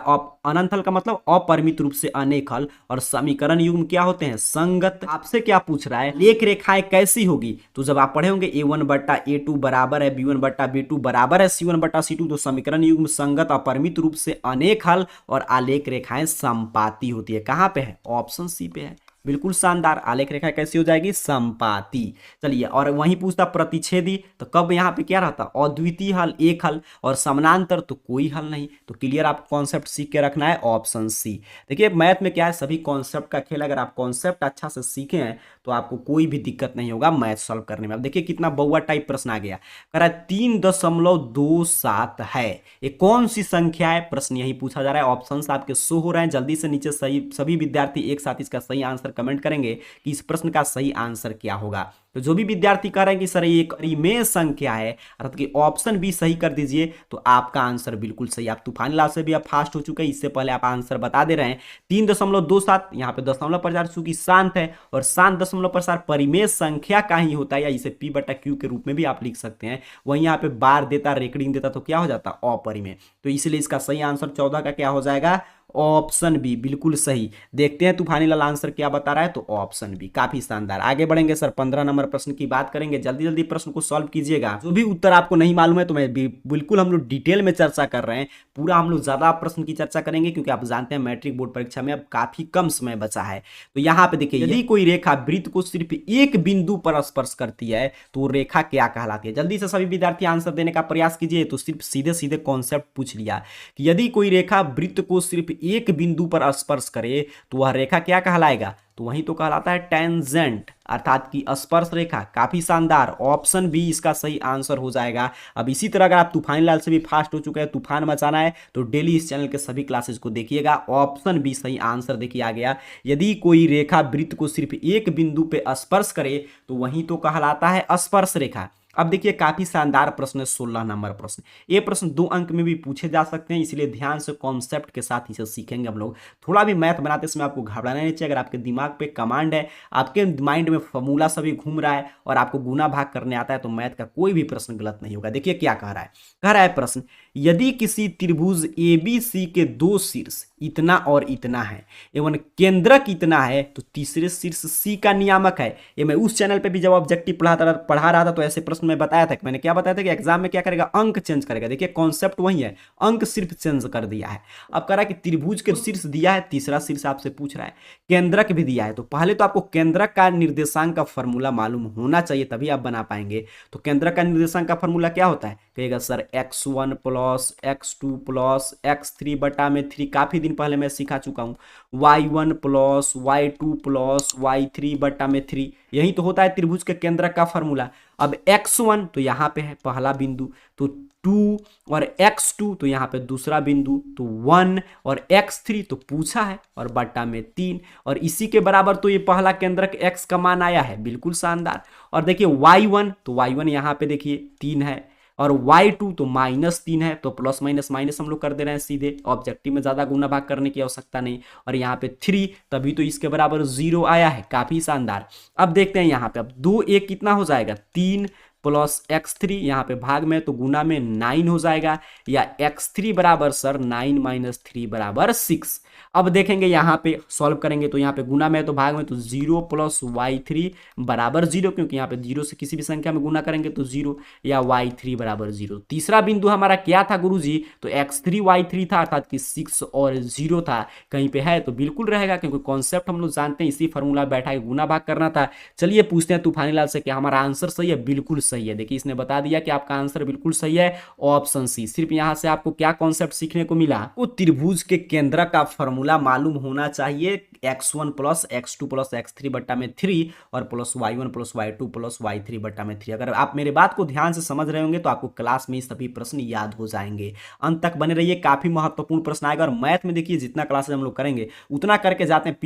Speaker 1: अनंत हल का मतलब अपरिमित रूप से अनेक हल, और समीकरण युग्म क्या होते हैं, संगत। आपसे क्या पूछ रहा है, लेख रेखाएं कैसी होगी, तो जब आप पढ़े होंगे a1 बट्टा a2 बराबर है b1 बट्टा b2 बराबर है c1 बट्टा c2, तो समीकरण युग्म संगत, अपरिमित रूप से अनेक हल और आलेख रेखाएं संपाती होती है। कहां पे है, ऑप्शन सी पे है। बिल्कुल शानदार, आलेख रेखा कैसी हो जाएगी, संपाती। चलिए और वहीं पूछता प्रतिच्छेदी, तो कब यहाँ पे क्या रहता, अद्वितीय हल, एक हल, और समानांतर तो कोई हल नहीं। तो क्लियर, आप कॉन्सेप्ट सीख के रखना है, ऑप्शन सी। देखिए मैथ में क्या है, सभी कॉन्सेप्ट का खेल, अगर आप कॉन्सेप्ट अच्छा से सीखे हैं तो आपको कोई भी दिक्कत नहीं होगा मैथ सॉल्व करने में। अब देखिए कितना बउआ टाइप प्रश्न आ गया, कह रहा है 3.27 है, ये कौन सी संख्या है, प्रश्न यही पूछा जा रहा है। ऑप्शन आपके शो हो रहे हैं, जल्दी से नीचे सही सभी विद्यार्थी एक साथ इसका सही आंसर कमेंट करेंगे कि इस प्रश्न का सही आंसर क्या होगा। तो जो भी विद्यार्थी कह रहे हैं कि सर ये एक परिमेय संख्या है, अर्थात कि ऑप्शन बी सही कर दीजिए, तो आपका आंसर बिल्कुल सही। आप तूफान लाल से भी आप फास्ट हो चुके हैं, इससे पहले आप आंसर बता दे रहे हैं। 3.27 यहाँ पे दशमलव प्रचार चूंकि शांत है, और शांत दशमलव प्रचार परिमेय संख्या का ही होता है, या इसे p बटा q के रूप में भी आप लिख सकते हैं। वहीं यहाँ पे बार देता, रेकडिंग देता तो क्या हो जाता, अपरिमेय। तो इसलिए इसका सही आंसर 14 का क्या हो जाएगा, ऑप्शन बी बिल्कुल सही। देखते हैं तूफानी लाल आंसर क्या बता रहा है, तो ऑप्शन बी। काफी शानदार। आगे बढ़ेंगे सर, 15 नंबर प्रश्न की बात करेंगे। जल्दी जल्दी प्रश्न को सॉल्व कीजिएगा। जो भी उत्तर आपको नहीं मालूम है तो मैं बिल्कुल हम लोग डिटेल में चर्चा कर रहे हैं। पूरा हम लोग ज्यादा प्रश्न की चर्चा करेंगे क्योंकि आप जानते हैं मैट्रिक बोर्ड परीक्षा में अब काफी कम समय बचा है। तो यहाँ पे देखिए, यदि कोई रेखा वृत्त को सिर्फ एक बिंदु पर स्पर्श करती है तो रेखा क्या कहलाती है। जल्दी से सभी विद्यार्थी आंसर देने का प्रयास कीजिए। तो सिर्फ सीधे सीधे कॉन्सेप्ट पूछ लिया कि यदि कोई रेखा वृत्त को सिर्फ एक बिंदु पर स्पर्श करे तो वह रेखा क्या कहलाएगा, तो वही तो कहलाता है टेंजेंट, अर्थात की स्पर्श रेखा। काफी शानदार, ऑप्शन बी इसका सही आंसर हो जाएगा। अब इसी तरह अगर आप तूफानी लाल से भी फास्ट हो चुके हैं, तूफान मचाना है, तो डेली इस चैनल के सभी क्लासेस को देखिएगा। ऑप्शन बी सही आंसर देखिए आ गया। यदि कोई रेखा वृत्त को सिर्फ एक बिंदु पे स्पर्श करे तो वही तो कहलाता है स्पर्श रेखा। अब देखिए काफी शानदार प्रश्न है, 16 नंबर प्रश्न। ये प्रश्न 2 अंक में भी पूछे जा सकते हैं, इसलिए ध्यान से कॉन्सेप्ट के साथ इसे सीखेंगे हम लोग। थोड़ा भी मैथ बनाते समय आपको घबराना नहीं चाहिए। अगर आपके दिमाग पे कमांड है, आपके माइंड में फॉर्मूला सभी घूम रहा है और आपको गुना भाग करने आता है, तो मैथ का कोई भी प्रश्न गलत नहीं होगा। देखिए क्या कह रहा है, कह रहा है प्रश्न, यदि किसी त्रिभुज ABC के 2 शीर्ष इतना और इतना है एवं केंद्रक इतना है, तो तीसरे शीर्ष C का नियामक है। ये मैं उस चैनल पे भी जब ऑब्जेक्टिव पढ़ा रहा था तो ऐसे प्रश्न में बताया था कि मैंने क्या बताया था कि एग्जाम में क्या करेगा, अंक चेंज करेगा। देखिए कॉन्सेप्ट वही है, अंक सिर्फ चेंज कर दिया है। अब कह रहा है कि त्रिभुज के शीर्ष दिया है, तीसरा शीर्ष आपसे पूछ रहा है, केंद्रक भी दिया है। तो पहले तो आपको केंद्रक का निर्देशांक का फॉर्मूला मालूम होना चाहिए, तभी आप बना पाएंगे। तो केंद्रक का निर्देशांक का फॉर्मूला क्या होता है, कहेगा sir x1 plus x2 plus x3 बटा में 3। काफी दिन पहले मैं सिखा चुका हूं। y1 plus y2 plus y3 बटा में 3, यही तो होता है त्रिभुज के केंद्रक का फॉर्मूला। अब x1 तो यहाँ पे है पहला बिंदु, तो 2, और x2 तो यहाँ पे दूसरा बिंदु, तो 1, और x3 तो पूछा है और बटा में 3, और इसी के बराबर तो ये पहला केंद्रक x का मान आया है। बिल्कुल शानदार। और देखिए y1, तो y1 यहाँ पे देखिए 3 है, और y2 तो -3 है, तो प्लस माइनस माइनस हम लोग कर दे रहे हैं सीधे। ऑब्जेक्टिव में ज्यादा गुना भाग करने की आवश्यकता नहीं। और यहाँ पे 3, तभी तो इसके बराबर 0 आया है। काफी शानदार। अब देखते हैं यहाँ पे, अब 2 1 कितना हो जाएगा, 3 प्लस x3, यहाँ पे भाग में तो गुना में 9 हो जाएगा, या x3 बराबर सर 9 - 3 बराबर 6। अब देखेंगे यहाँ पे सॉल्व करेंगे तो यहाँ पे गुना में तो भाग में तो 0 प्लस y3 बराबर 0, क्योंकि यहाँ पे 0 से किसी भी संख्या में गुना करेंगे तो 0, या y3 बराबर 0। तीसरा बिंदु हमारा क्या था गुरुजी, तो x3 y3 था, अर्थात कि 6 और 0 था। कहीं पे है तो बिल्कुल रहेगा, क्योंकि कॉन्सेप्ट हम लोग जानते हैं, इसी फॉर्मूला बैठा के गुना भाग करना था। चलिए पूछते हैं तूफानी लाल से कि हमारा आंसर सही है। बिल्कुल सही है। देखिए इसने बता दिया कि आपका आंसर बिल्कुल सही है, ऑप्शन सी। सिर्फ यहां से आपको क्या कॉन्सेप्ट सीखने को मिला, वो त्रिभुज के केंद्रक का फॉर्मूला मालूम होना चाहिए, x1 plus x2 plus x3 बट्टा में 3, और plus y1 plus y2 plus y3 बट्टा में 3। अगर आप मेरे बात को ध्यान से समझ रहे होंगे तो आपको क्लास में सभी प्रश्न याद हो जाएंगे। अंत तक बने रहिए, काफी महत्वपूर्ण प्रश्न आएगा। और मैथ में देखिए जितना क्लासेस हम लोग करेंगे उतना करके जाते हैं।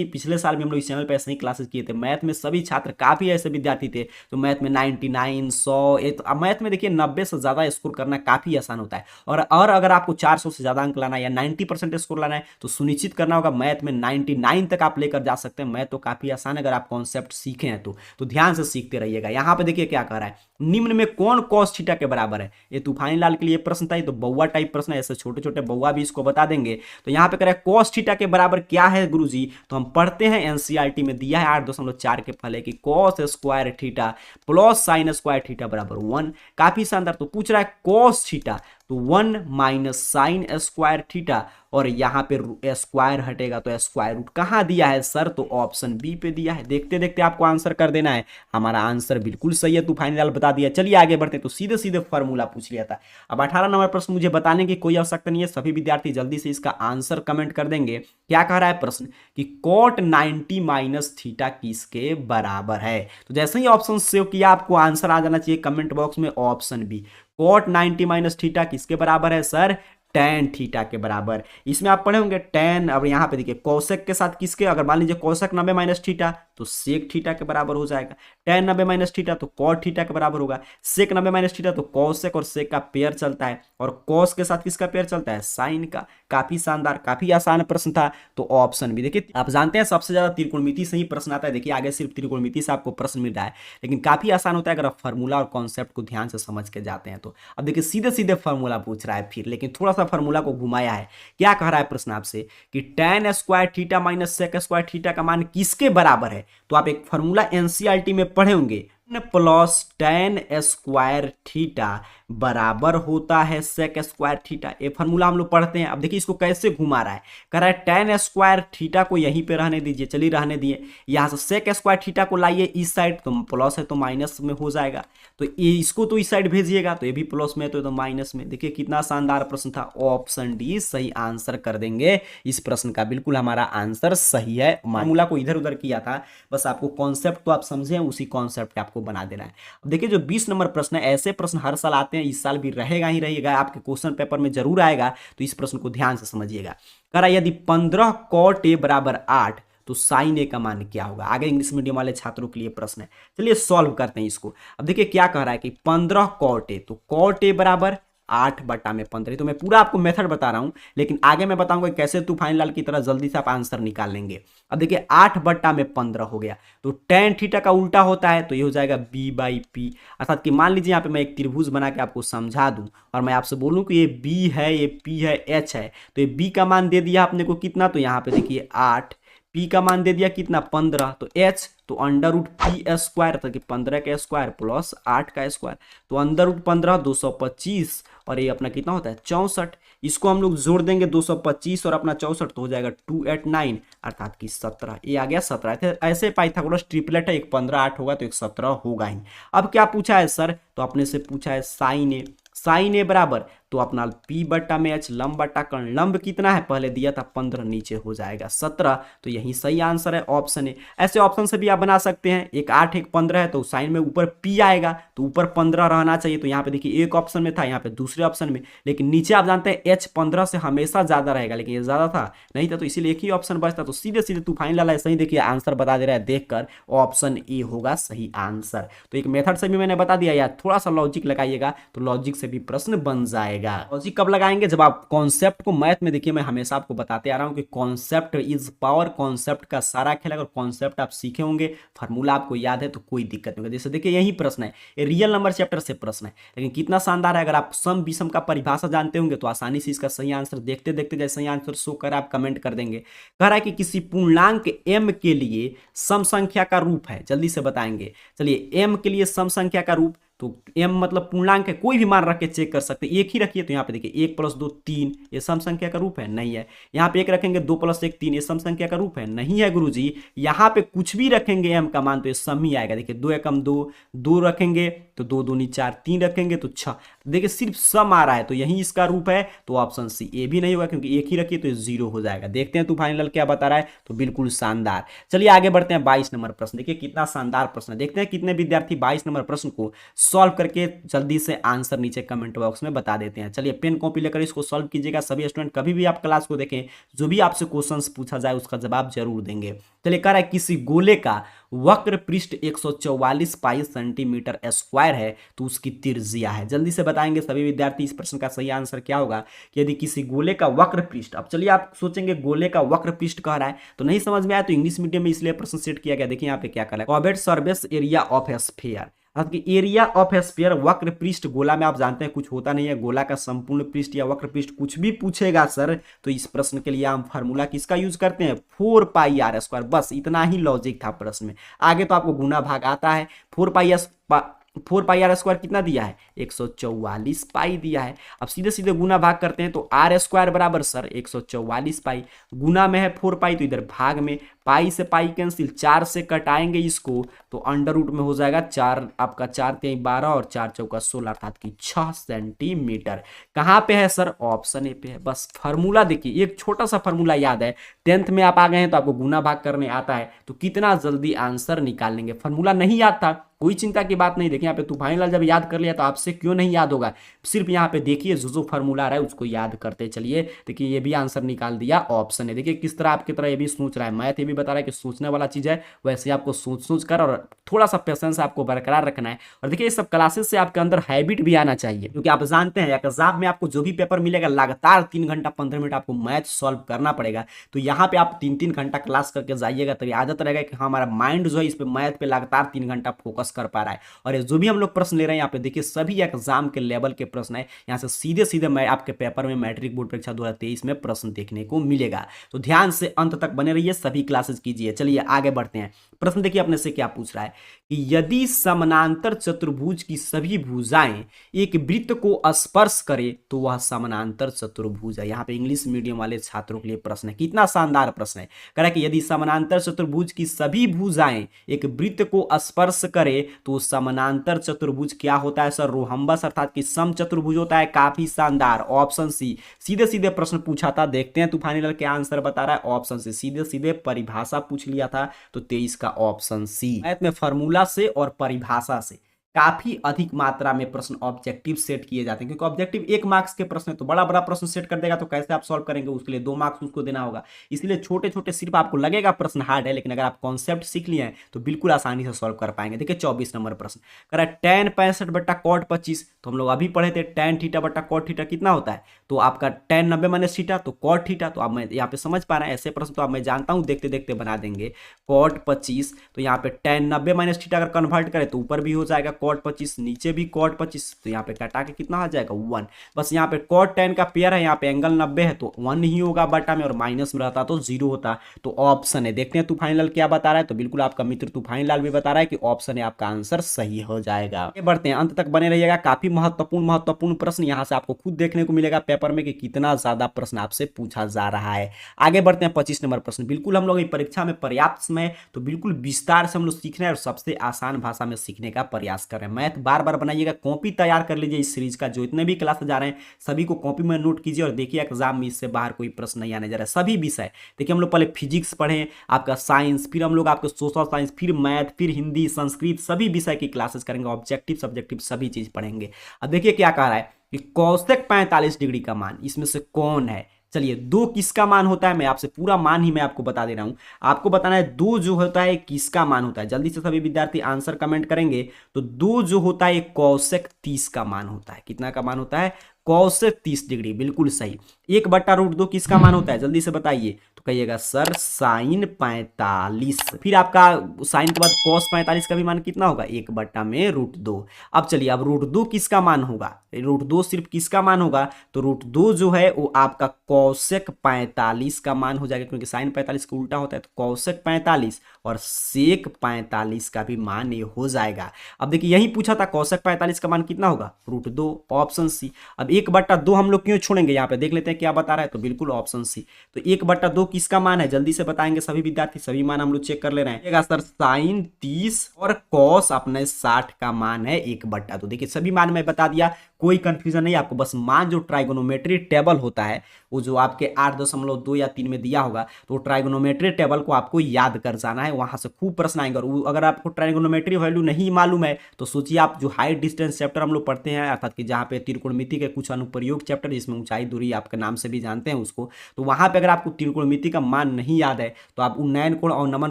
Speaker 1: पिछले साल भी हम लोग इस चैनल पर ऐसे ही क्लासेस किए थे। मैथ में सभी छात्र, काफी ऐसे विद्यार्थी थे तो मैथ में 99 100, तो मैथ में देखिए 90 से ज्यादा स्कोर करना काफी आसान होता है। और अगर आपको 400 से ज्यादा अंक लाना है या 90% स्कोर लाना है तो सुनिश्चित करना होगा मैथ में 99 तक आप लेकर जा सकते हैं। मैथ तो काफी आसान है अगर आप कॉन्सेप्ट सीखे हैं तो ध्यान से सीखते रहिएगा। यहां पे देखिए क्या कह रहा है, निम्न में कौन cos थीटा के बराबर है। ये तूफानी लाल के लिए प्रश्न था, ये तो बउआ टाइप प्रश्न है, ऐसे छोटे छोटे बउआ भी इसको बता देंगे। तो यहाँ पे कह रहा है cos थीटा के बराबर क्या है गुरुजी, तो हम पढ़ते हैं एनसीईआरटी में दिया है 8.4 के फल है कि cos square theta plus sine square theta बराबर 1। काफी शानदार। तो पूछ रहा है cos थीटा, तो 1 माइनस साइन स्क्वायर थीटा, और यहाँ पे स्क्वायर हटेगा तो स्क्वायर रूट कहाँ दिया है सर, तो ऑप्शन बी पे दिया है। देखते देखते आपको आंसर कर देना है। हमारा आंसर बिल्कुल सही है, तूफानी लाल बता दिया। चलिए आगे बढ़ते। तो सीधे सीधे फॉर्मूला पूछ लिया था। अब 18 नंबर प्रश्न मुझे बताने की कोई आवश्यकता नहीं है, सभी विद्यार्थी जल्दी से इसका आंसर कमेंट कर देंगे। क्या कह रहा है प्रश्न कि cot 90 माइनस थीटा किसके बराबर है। तो जैसे ही ऑप्शन सेव किया आपको आंसर आ जाना चाहिए कमेंट बॉक्स में, option B. cot 90 minus theta किसके बराबर है सर, tan थीटा के बराबर। इसमें आप पढ़े होंगे tan। अब यहाँ पे देखिए कोसेक के साथ किसके, अगर मान लीजिए कोसेक 90 माइनस थीटा तो सेक थीटा के बराबर हो जाएगा। tan 90 माइनस थीटा तो कॉट थीटा के बराबर होगा। सेक 90 माइनस थीटा तो कोसेक और सेक का पेयर चलता है, और कोस के साथ किसका पेयर चलता है, साइन का। काफी शानदार, काफी आसान प्रश्न था, तो ऑप्शन भी। देखिए आप जानते हैं सबसे ज्यादा त्रिकोणमिति से ही प्रश्न आता है। देखिए आगे सिर्फ त्रिकोणमिति से आपको प्रश्न मिल रहा है, लेकिन काफी आसान होता है अगर आप फॉर्मूला और कॉन्सेप्ट को ध्यान से समझ के जाते हैं तो। अब देखिए सीधे सीधे फॉर्मूला पूछ रहा है फिर, लेकिन थोड़ा सा सा फॉर्मूला को घुमाया है। क्या कह रहा है प्रश्न आपसे कि tan square theta minus sec square theta का मान किसके बराबर है। तो आप एक फॉर्मूला एनसीईआरटी में पढ़े होंगे, प्लस tan स्क्वायर थीटा बराबर होता है सेक स्क्वायर थीटा। ये फॉर्मूला हम लोग पढ़ते हैं। अब देखिए इसको कैसे घुमा रहा है, कह रहा है tan स्क्वायर थीटा को यहीं पे रहने दीजिए, चलिए रहने दिए, यहां से सेक स्क्वायर थीटा को लाइए इस साइड, तो प्लस है तो माइनस में हो जाएगा, तो ये इसको तो इस साइड भेजिएगा, तो ये भी प्लस में तो माइनस में। देखिए कितना शानदार प्रश्न था। ऑप्शन डी सही आंसर कर देंगे इस प्रश्न का, बिल्कुल हमारा आंसर सही है। फॉर्मूला को इधर उधर किया था, बस आपको कॉन्सेप्ट तो आप समझे, उसी कॉन्सेप्ट पे आपको बना देना है। अब देखिए जो 20 नंबर प्रश्न है, ऐसे प्रश्न हर साल आते हैं, इस साल भी रहेगा ही रहेगा, आपके क्वेश्चन पेपर में जरूर आएगा, तो इस प्रश्न को ध्यान से समझिएगा। कह रहा है यदि 15 cot a बराबर 8 तो साइन ए का मान क्या होगा। आगे इंग्लिश मीडियम वाले छात्रों के लिए प्रश्न है, चलिए सॉल्व करते हैं इसको। अब देखिए क्या कह रहा है कि 15 cot a, तो cot a बराबर 8/15। तो मैं पूरा आपको मेथड बता रहा हूं, लेकिन आगे मैं बताऊंगा कैसे तूफान लाल की तरह जल्दी से आप आंसर निकाल लेंगे। अब देखिए 8/15 हो गया, तो tan थीटा का उल्टा होता है, तो ये हो जाएगा b/p। अर्थात कि मान लीजिए यहाँ पे मैं एक त्रिभुज बना के आपको समझा दूं और मैं आपसे बोलूं कि ये b है, ये p है, h है, तो ये b का मान दे दिया आपने को कितना, तो यहाँ पे देखिए 8, p का मान दे दिया कितना 15, तो h तो अंडर रूट पी स्क्वायर, था कि 15 का स्क्वायर प्लस 8 का स्क्वायर, तो अंडर रूट 15 225, और ये अपना कितना होता है 64। इसको हम लोग जोड़ देंगे 225 और अपना 64, तो हो जाएगा 289 अर्थात कि 17। ये आ गया 17। ऐसे पाइथागोरस ट्रिपलेट है, एक 15 8 होगा तो एक 17 होगा ही। अब क्या पूछा है सर, तो अपने से पूछा है साइन ए। साइन ए बराबर तो अपना p/h लंब बटा कर्ण, लंब कितना है पहले दिया था 15, नीचे हो जाएगा 17, तो यही सही आंसर है ऑप्शन ए। ऐसे ऑप्शन से भी आप बना सकते हैं, एक 8 एक 15 है तो साइन में ऊपर p आएगा, तो ऊपर 15 रहना चाहिए, तो यहाँ पे देखिए एक ऑप्शन में था, यहाँ पे दूसरे ऑप्शन में, लेकिन नीचे आप जानते हैं h 15 से हमेशा ज्यादा रहेगा, लेकिन ये ज्यादा था नहीं था, तो इसीलिए एक ही ऑप्शन बचता, तो सीधे सीधे तूफान लाला ऐसा ही देखिए आंसर बता दे रहा है देखकर, ऑप्शन ए होगा सही आंसर। तो एक मेथड से भी मैंने बता दिया, यार थोड़ा सा लॉजिक लगाइएगा तो लॉजिक से भी प्रश्न बन जाएगा। लॉजिक कब लगाएंगे, जब आप कॉन्सेप्ट को, मैथ में देखिए मैं हमेशा आपको बताते आ रहा हूं कि कॉन्सेप्ट इज पावर, कॉन्सेप्ट का सारा खेल, अगर कॉन्सेप्ट आप सीखे होंगे, फार्मूला आपको याद है तो कोई दिक्कत नहीं होगा। जैसे देखिए यही प्रश्न है, ये रियल नंबर चैप्टर से प्रश्न है, लेकिन कितना शानदार है। अगर आप सम विषम का परिभाषा जानते होंगे तो आसानी से इसका सही आंसर देखते देखते जैसे सही आंसर शो कर आप कमेंट कर देंगे। कह रहा है कि किसी पूर्णांक m के लिए सम संख्या का रूप है, जल्दी से बताएंगे। चलिए m के लिए सम संख्या का रूप, तो m मतलब पूर्णांक है, कोई भी मान रख के चेक कर सकते हैं, एक ही रखिए, तो यहाँ पे देखिए 1 + 2 3, ये सम संख्या का रूप है, नहीं है। यहाँ पे 1 रखेंगे 2 + 1 3, ये सम संख्या का रूप है, नहीं है गुरुजी। यहाँ पे कुछ भी रखेंगे m का मान तो ये सम ही आएगा। देखिए 2 एकम 2, 2 रखेंगे तो 2 दूनी 4, 3 रखेंगे तो 6, देखिए सिर्फ सम आ रहा है, तो यही इसका रूप है, तो ऑप्शन सी ए भी नहीं होगा, क्योंकि एक ही रखिए तो 0 हो जाएगा। देखते हैं तूफान लाल क्या बता रहा है, तो बिल्कुल शानदार। चलिए आगे बढ़ते हैं 22 नंबर प्रश्न, देखिए कितना शानदार प्रश्न है, देखते हैं कितने विद्यार्थी 22 नंबर प्रश्न को सॉल्व करके जल्दी से आंसर नीचे कमेंट बॉक्स में बता देते हैं। चलिए पेन कॉपी लेकर इसको सॉल्व कीजिएगा। सभी स्टूडेंट कभी भी आप क्लास को देखें, जो भी आपसे क्वेश्चंस पूछा जाए उसका जवाब जरूर देंगे। चलिए कह रहा है किसी गोले का वक्र पृष्ठ 144 पाई सेंटीमीटर स्क्वायर है, तो उसकी त्रिज्या है। जल्दी से बताएंगे सभी विद्यार्थी इस प्रश्न का सही आंसर क्या होगा कि यदि किसी गोले का वक्र पृष्ठ, अब चलिए आप सोचेंगे गोले का वक्र पृष्ठ कह रहा है तो नहीं समझ में आया, तो इंग्लिश मीडियम में इसलिए प्रश्न सेट किया गया। देखिए यहाँ पे क्या कह रहा है, curved surface area of a sphere, अर्थात कि एरिया ऑफ ए स्फीयर, वक्र पृष्ठ, गोला में आप जानते हैं कुछ होता नहीं है, गोला का संपूर्ण पृष्ठ या वक्र पृष्ठ कुछ भी पूछेगा सर, तो इस प्रश्न के लिए हम फार्मूला किसका यूज करते हैं 4πr²। बस इतना ही लॉजिक था प्रश्न में, आगे तो आपको गुना भाग आता है। 4πr² कितना दिया है 144 पाई दिया है। अब सीधे सीधे गुना भाग करते हैं, तो r² बराबर सर 144 पाई, गुना में है 4 पाई तो इधर भाग में, पाई से पाई कैंसिल, 4 से कटाएंगे इसको तो अंडर रूट में हो जाएगा 4, आपका 4 × 12 और 4 × 4 = 16 अर्थात कि 6 सेंटीमीटर। कहाँ पे है सर, ऑप्शन ए पे है। बस फार्मूला देखिए, एक छोटा सा फार्मूला याद है, 10th में आप आ गए हैं तो आपको गुना भाग करने आता है, तो कितना जल्दी आंसर निकाल लेंगे। फार्मूला नहीं याद था, कोई चिंता की बात नहीं। देखिए यहाँ पे तूफान लाल जब याद कर लिया तो आपसे क्यों नहीं याद होगा, सिर्फ यहाँ पे देखिए जो फार्मूला आ रहा है उसको याद करते चलिए। देखिए ये भी आंसर निकाल दिया, ऑप्शन है। देखिए किस तरह आपकी तरह ये भी सोच रहा है, मैथ ये भी बता रहा है कि सोचने वाला चीज है, वैसे आपको सोच सोच कर और थोड़ा सा पेशेंस आपको बरकरार रखना है। और देखिए ये सब क्लासेस से आपके अंदर हैबिट भी आना चाहिए, क्योंकि आप जानते हैं एग्जाम में आपको जो भी पेपर मिलेगा लगातार 3 घंटा 15 मिनट आपको मैथ सॉल्व करना पड़ेगा। तो यहाँ पे आप 3-3 घंटा क्लास करके जाइएगा, तो आदत रहेगा कि हाँ हमारा माइंड जो है इस पे मैथ पे लगातार 3 घंटा फोकस फोकस कर पा रहा है। और ये जो भी हम लोग प्रश्न ले रहे हैं यहाँ पे देखिए सभी एग्जाम के लेवल के प्रश्न है, यहाँ से सीधे सीधे मैं आपके पेपर में मैट्रिक बोर्ड परीक्षा 2023 में प्रश्न देखने को मिलेगा। तो ध्यान से अंत तक बने रहिए, सभी क्लासेस कीजिए। चलिए आगे बढ़ते हैं। प्रश्न देखिए अपने से क्या पूछ रहा है कि यदि समानांतर चतुर्भुज की सभी भुजाएं एक वृत्त को स्पर्श करे तो वह समानांतर चतुर्भुज है। यहाँ पे इंग्लिश मीडियम वाले छात्रों के लिए प्रश्न है, कितना शानदार प्रश्न है। कह रहा है कि यदि समानांतर चतुर्भुज की सभी भुजाएं एक वृत्त को स्पर्श करे तो समानांतर चतुर्भुज क्या होता है सर? रोहम्बस अर्थात कि समचतुर्भुज होता है। काफी शानदार, ऑप्शन सी। सीधे सीधे प्रश्न पूछा था, देखते हैं तूफानी लाल क्या आंसर बता रहा है। ऑप्शन सी, सीधे सीधे परिभाषा पूछ लिया था, तो 23 का ऑप्शन सी। मैथ में फार्मूला से और परिभाषा से काफी अधिक मात्रा में प्रश्न ऑब्जेक्टिव सेट किए जाते हैं, क्योंकि ऑब्जेक्टिव 1 मार्क्स के प्रश्न है तो बड़ा बड़ा प्रश्न सेट कर देगा, तो कैसे आप सॉल्व करेंगे? उसके लिए 2 मार्क्स उसको देना होगा। इसलिए छोटे छोटे सिर्फ आपको लगेगा प्रश्न हार्ड है, लेकिन अगर आप कॉन्सेप्ट सीख लिए हैं तो बिल्कुल आसानी से सॉल्व कर पाएंगे। देखिए 24 नंबर प्रश्न कह रहा है tan 65 बट्टा cot 25। तो हम लोग अभी पढ़े थे tan थीटा बट्टा cot थीटा कितना होता है, तो आपका tan 90 माइनस थीटा तो cot थीटा। तो अब मैं यहाँ पे समझ पा रहे हैं, ऐसे प्रश्न तो अब मैं जानता हूँ देखते देखते बना देंगे। cot 25 तो यहाँ पे tan 90 माइनस थीटा अगर कन्वर्ट करें तो ऊपर भी हो जाएगा cot 25, नीचे भी cot 25, तो यहाँ पे कटा के कितना आ जाएगा 1। बस यहाँ पे cot tan का पेयर है, यहाँ पे एंगल 90 है तो 1 ही होगा बटा में, और माइनस में रहता तो 0 होता। तो ऑप्शन है। देखते हैं तूफानी लाल क्या बता रहा है, तो बिल्कुल आपका मित्र तूफानी लाल भी बता रहा है कि ऑप्शन है आपका आंसर सही हो जाएगा। आगे बढ़ते हैं, अंत तक बने रहिएगा। काफी महत्वपूर्ण प्रश्न यहाँ से आपको खुद देखने को मिलेगा पेपर में कि कितना ज्यादा प्रश्न आपसे पूछा जा रहा है। आगे बढ़ते हैं 25 नंबर प्रश्न। बिल्कुल हम लोग परीक्षा में पर्याप्त समय तो बिल्कुल विस्तार से हम लोग सीख रहे हैं और सबसे आसान भाषा में सीखने का प्रयास कर रहे हैं। मैथ बार बार बनाइएगा, कॉपी तैयार कर लीजिए इस सीरीज का। जो इतने भी क्लास जा रहे हैं सभी को कॉपी में नोट कीजिए और देखिए एग्जाम में इससे बाहर कोई प्रश्न नहीं आने जा रहा है। सभी विषय देखिए, हम लोग पहले फिजिक्स पढ़े, आपका साइंस, फिर हम लोग आपको सोशल साइंस, फिर मैथ, फिर हिंदी, संस्कृत, सभी विषय की क्लासेस करेंगे। ऑब्जेक्टिव सब्जेक्टिव सभी चीज पढ़ेंगे। अब देखिए क्या कह रहा है कि कौशिक 45 डिग्री का मान इसमें से कौन है? चलिए 2 किसका मान होता है, मैं आपसे पूरा मान ही मैं आपको बता दे रहा हूं। आपको बताना है 2 जो होता है किसका मान होता है। जल्दी से सभी विद्यार्थी आंसर कमेंट करेंगे। तो 2 जो होता है कौशिक 30 का मान होता है। कितना का मान होता है? कौशिक 30 डिग्री, बिल्कुल सही। 1/√2 किसका मान होता है? जल्दी से बताइए। तो कहिएगा सर साइन 45। फिर आपका साइन के बाद कॉस 45 का भी मान कितना होगा? 1/√2। अब चलिए, अब √2 किसका मान होगा? √2 सिर्फ किसका मान होगा? तो √2 जो है वो आपका कौशिक 45 का मान हो जाएगा, क्योंकि साइन 45 का उल्टा होता है। तो कौशिक 45 और सेक 45 का भी मान ये हो जाएगा। अब देखिए यही पूछा था, कौशिक 45 का मान कितना होगा? √2, ऑप्शन सी। अब 1/2 हम लोग क्यों छोड़ेंगे? यहाँ पे देख लेते हैं क्या बता रहा है, तो बिल्कुल ऑप्शन सी। तो 1/2 किसका मान है? जल्दी से बताएंगे सभी विद्यार्थी, सभी मान हम लोग चेक कर ले रहे हैं। सर साइन 30 और कॉस अपने 60 का मान है 1/2। देखिए सभी मान मैं बता दिया, कोई कंफ्यूजन नहीं आपको। बस मान जो ट्राइगोनोमेट्री टेबल होता है वो जो आपके 8.2 या 3 में दिया होगा, तो ट्राइगोनोमेट्री टेबल को आपको याद कर जाना है। वहां से खूब प्रश्न आएंगे। और अगर आपको ट्राइगोनोमेट्री वैल्यू नहीं मालूम है तो सोचिए, आप जो हाइट डिस्टेंस चैप्टर हम लोग पढ़ते हैं, अर्थात कि जहाँ पे त्रिकोणमिति के कुछ अनुप्रयोग चैप्टर, जिसमें ऊंचाई दूरी आपके नाम से भी जानते हैं उसको, तो वहां पे अगर आपको त्रिकोणमिति का मान नहीं याद है तो आप उन्नयन कोण और नमन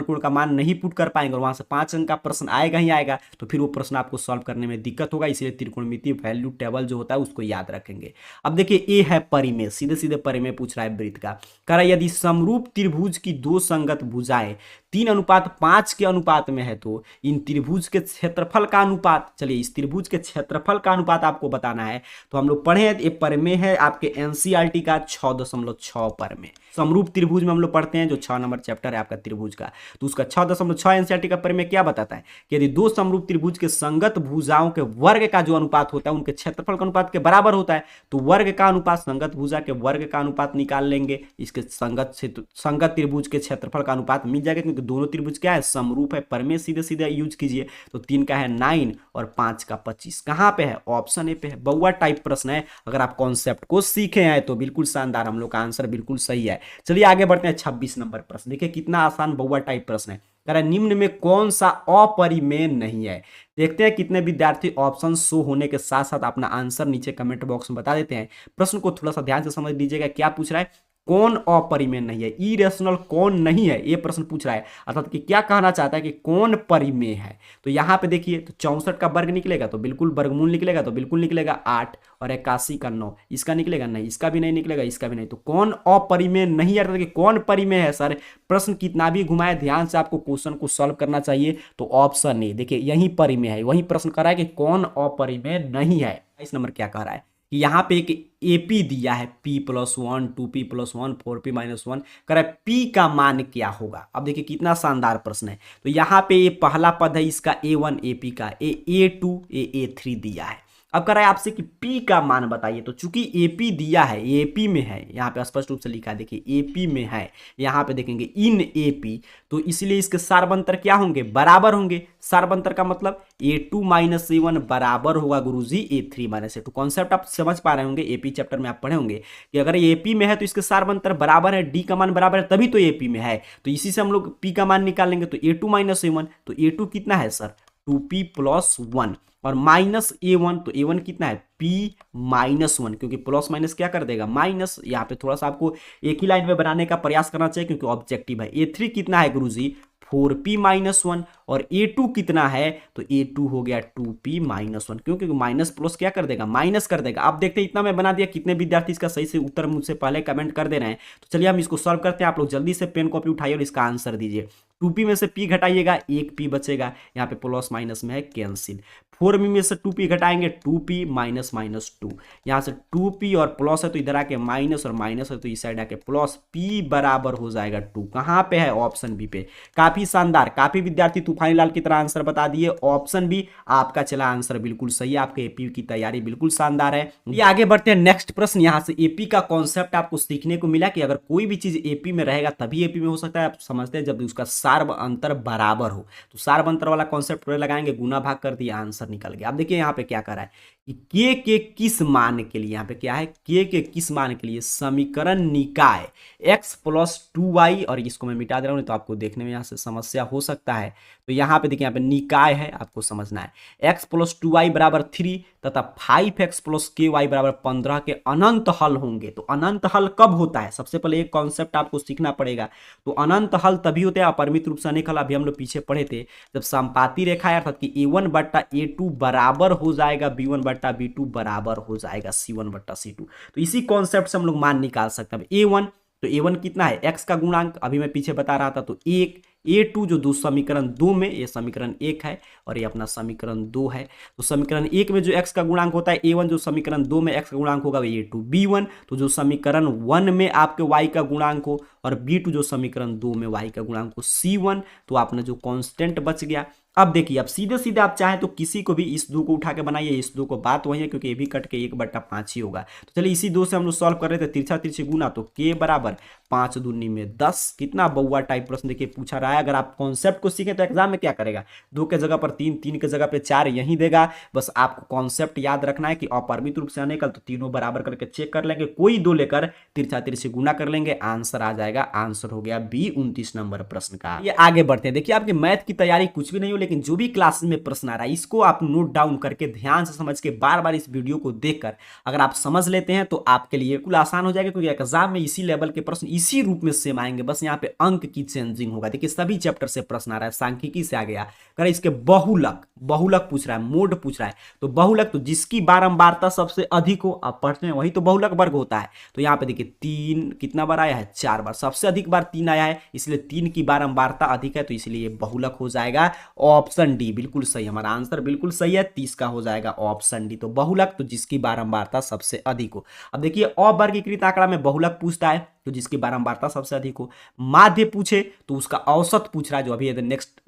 Speaker 1: कोण का मान नहीं पुट कर पाएंगे, और वहां से 5 अंक का प्रश्न आएगा ही आएगा। तो फिर वो प्रश्न आपको सॉल्व करने में दिक्कत होगा। इसलिए त्रिकोणमिति वैल्यू टेबल जो होता है उसको याद रखेंगे। अब देखिए ए है परिमेय, सीधे सीधे परिमेय पूछ रहा है वृत्त का। कह रहा है यदि समरूप त्रिभुज की 2 संगत भुजाएं 3:5 के अनुपात में है तो इन त्रिभुज के क्षेत्रफल का अनुपात। चलिए इस त्रिभुज के क्षेत्रफल का अनुपात आपको बताना है। तो हम लोग पढ़े हैं, ये परिमेय है आपके एनसीईआरटी का 6.6 परिमेय। समरूप त्रिभुज में हम लोग पढ़ते हैं, जो 6 नंबर चैप्टर है आपका त्रिभुज का, तो उसका 6.6 एनसीईआरटी का परिमेय क्या बताता है कि यदि 2 समरूप त्रिभुज के संगत भुजाओं के वर्ग का जो अनुपात होता है उनके क्षेत्रफल का अनुपात के बराबर होता है, तो वर्ग का अनुपात संगत भुजा के वर्ग का अनुपात निकाल लेंगे, इसके संगत त्रिभुज के क्षेत्रफल का अनुपात मिल जाएगा, क्योंकि दोनों त्रिभुज क्या है? समरूप है। परिमेय सीधे सीधे यूज कीजिए। तो 3 का है 9 और 5 का 25। कहां पे है? ऑप्शन ए पे है। बउआ टाइप प्रश्न है, अगर आप कॉन्सेप्ट को सीखे हैं तो बिल्कुल शानदार, हम लोग का आंसर बिल्कुल सही है। चलिए आगे बढ़ते हैं 26 नंबर प्रश्न। देखिए कितना आसान बउआ टाइप प्रश्न है। कह रहा है निम्न में कौन सा अपरिमेय नहीं है? देखते हैं कितने विद्यार्थी ऑप्शन शो होने के साथ साथ अपना आंसर नीचे कमेंट बॉक्स में बता देते हैं। प्रश्न को थोड़ा सा ध्यान से समझ लीजिएगा। क्या पूछ रहा है? कौन अपरिमेय नहीं है, इरेशनल कौन नहीं है, ये प्रश्न पूछ रहा है। अर्थात कि क्या कहना चाहता है कि कौन परिमेय है। तो यहाँ पे देखिए, तो 64 का वर्ग निकलेगा तो बिल्कुल वर्गमूल निकलेगा, तो बिल्कुल निकलेगा 8 और 81 का 9। इसका निकलेगा नहीं, इसका भी नहीं निकलेगा, इसका भी नहीं। तो कौन अपरिमेय नहीं है, अर्थात कि कौन परिमेय है सर। प्रश्न कितना भी घुमाए, ध्यान से आपको क्वेश्चन को सॉल्व करना चाहिए। तो ऑप्शन ए देखिए, यही परिमेय है। वही प्रश्न कर रहा है कि कौन अपरिमेय नहीं है। इस नंबर क्या कह रहा है कि यहाँ पे एक एपी दिया है, p+1 2p+1 4p-1, कह रहा है p का मान क्या होगा। अब देखिए कितना शानदार प्रश्न है। तो यहाँ पे ये पहला पद है इसका a1 ap का, a2 a3 दिया है। अब कह रहा है आपसे कि p का मान बताइए। तो चूंकि ap दिया है, ap में है, यहाँ पे स्पष्ट रूप से लिखा है, देखिए ap में है, यहाँ पे देखेंगे इन ap, तो इसलिए इसके सार्वंतर क्या होंगे, बराबर होंगे। सार्वंतर का मतलब a2 - a1 बराबर होगा गुरुजी a3 - a2। कॉन्सेप्ट आप समझ पा रहे होंगे, एपी चैप्टर में आप पढ़े होंगे कि अगर एपी में है तो इसके सार्वंतर बराबर है, डी का मान बराबर है, तभी तो एपी में है। तो इसी से हम लोग p का मान निकालेंगे। तो a2 - a1, तो a2 कितना है सर, 2p+1 और -a1, तो a1 कितना है, p-1, क्योंकि प्लस माइनस क्या कर देगा, माइनस। यहाँ पे थोड़ा सा आपको एक ही लाइन में बनाने का प्रयास करना चाहिए क्योंकि ऑब्जेक्टिव है। a3 कितना है गुरुजी, 4p-1 और a2 कितना है, तो a2 हो गया 2p-1, क्योंकि माइनस प्लस क्या कर देगा, माइनस कर देगा। अब देखते हैं इतना मैं बना दिया, कितने विद्यार्थी इसका सही से उत्तर मुझसे पहले कमेंट कर दे रहे हैं। तो चलिए हम इसको सॉल्व करते हैं। आप लोग जल्दी से पेन कॉपी उठाइए और इसका आंसर दीजिए। 2p में से p घटाइएगा, 1p बचेगा, यहाँ पे प्लस माइनस में है कैंसिल। 4p में से 2p घटाएंगे, 2p -2, यहाँ से 2p और प्लस है तो इधर आके माइनस और माइनस है तो इस साइड आके प्लस, p बराबर हो जाएगा 2। कहाँ पे है, ऑप्शन बी पे। काफी शानदार, काफी विद्यार्थी तूफानी लाल की तरह आंसर बता दिए। ऑप्शन बी आपका चला आंसर बिल्कुल सही है। आपके एपी की तैयारी बिल्कुल शानदार है। ये आगे बढ़ते हैं नेक्स्ट प्रश्न। यहाँ से एपी का कॉन्सेप्ट आपको सीखने को मिला कि अगर कोई भी चीज एपी में रहेगा तभी एपी में हो सकता है। आप समझते हैं जब उसका सार्व अंतर बराबर हो। तो सार्व अंतर वाला कॉन्सेप्ट लगाएंगे, गुना भाग कर दिया, आंसर निकल गया। अब देखिए यहाँ पे क्या कर रहा है कि के किस मान के लिए, यहाँ पे क्या है, के किस मान के लिए समीकरण निकाय x + 2y, और इसको मैं मिटा दे रहा हूँ नहीं तो आपको देखने में यहाँ से समस्या हो सकता है। तो यहाँ पे देखिए, यहाँ पे निकाय है, आपको समझना है। x + 2y = 3 तथा 5x + ky = 15 के अनंत हल होंगे। तो अनंत हल कब होता है, सबसे पहले एक कॉन्सेप्ट आपको सीखना पड़ेगा। तो अनंत हल तभी होते हैं, अपरिमित रूप से अनेक हल अभी हम लोग पीछे पढ़े थे, जब समपाती रेखा है, अर्थात कि a1/a2 बराबर हो जाएगा b1/b2 बराबर हो जाएगा c1/c2। तो इसी कॉन्सेप्ट से हम लोग मान निकाल सकते हैं। a1, तो a1 कितना है, x का गुणांक, अभी मैं पीछे बता रहा था, तो 1। a2 जो दो समीकरण 2 में, ये समीकरण 1 है और ये अपना समीकरण 2 है। तो समीकरण 1 में जो x का गुणांक होता है a1, जो समीकरण 2 में x का गुणांक होगा a2। b1 तो जो समीकरण 1 में आपके y का गुणांक हो, और b2 जो समीकरण 2 में y का गुणांक हो c1। तो आपने जो कांस्टेंट बच गया। अब देखिए, अब सीधे सीधे आप चाहें तो किसी को भी इस 2 को उठा के बनाइए, इस 2 को, बात वही है क्योंकि ये भी कट के 1/5 ही होगा। तो चलिए इसी 2 से हम लोग सॉल्व कर रहे थे, तिरछा तिरछी गुना, तो k बराबर 5 दूनी में 10। कितना बउआ टाइप प्रश्न देखिए पूछा रहा है। अगर आप कॉन्सेप्ट को सीखें तो एग्जाम में क्या करेगा, 2 के जगह पर 3, 3 के जगह पे 4 यही देगा। बस आपको कॉन्सेप्ट याद रखना है कि अपरिमित रूप से अनेक हल, तो तीनों बराबर करके चेक कर लेंगे, कोई 2 लेकर तिरछा तिरछी गुना कर लेंगे, आंसर आ जाएगा। आंसर हो गया बी 29 नंबर प्रश्न का। ये आगे बढ़ते हैं। देखिए आपकी मैथ की तैयारी कुछ भी नहीं हो, लेकिन जो भी क्लास में प्रश्न आ रहा है इसको आप नोट डाउन करके ध्यान से समझ के बार बार इस वीडियो को देखकर अगर आप समझ लेते हैं तो आपके लिए बिल्कुल आसान हो जाएगा, क्योंकि एग्जाम में इसी लेवल के प्रश्न इसी रूप में सेम आएंगे, बस यहाँ पे अंक की चेंजिंग होगा। देखिए सभी चैप्टर से प्रश्न आ रहा है, सांख्यिकी से आ गया, कर इसके बहुलक, बहुलक पूछ रहा है, मोड पूछ रहा है। तो बहुलक तो जिसकी बारंबारता सबसे अधिक हो, आप पढ़ते हैं वही तो बहुलक वर्ग होता है। तो यहाँ पे देखिए 3 कितना बार आया है, 4 बार, सबसे अधिक बार 3 आया है, इसलिए 3 की बारंबारता अधिक है, तो इसलिए बहुलक हो जाएगा ऑप्शन डी। बिल्कुल सही, हमारा आंसर बिल्कुल सही है, 30 का हो जाएगा ऑप्शन डी। तो बहुलक तो जिसकी बारंबारता सबसे अधिक हो। अब देखिए अवर्गीकृत आंकड़ा में बहुलक पूछता है तो जिसकी बारंबारता सबसे अधिक हो। माध्य पूछे तो उसका औसत पूछ रहा है,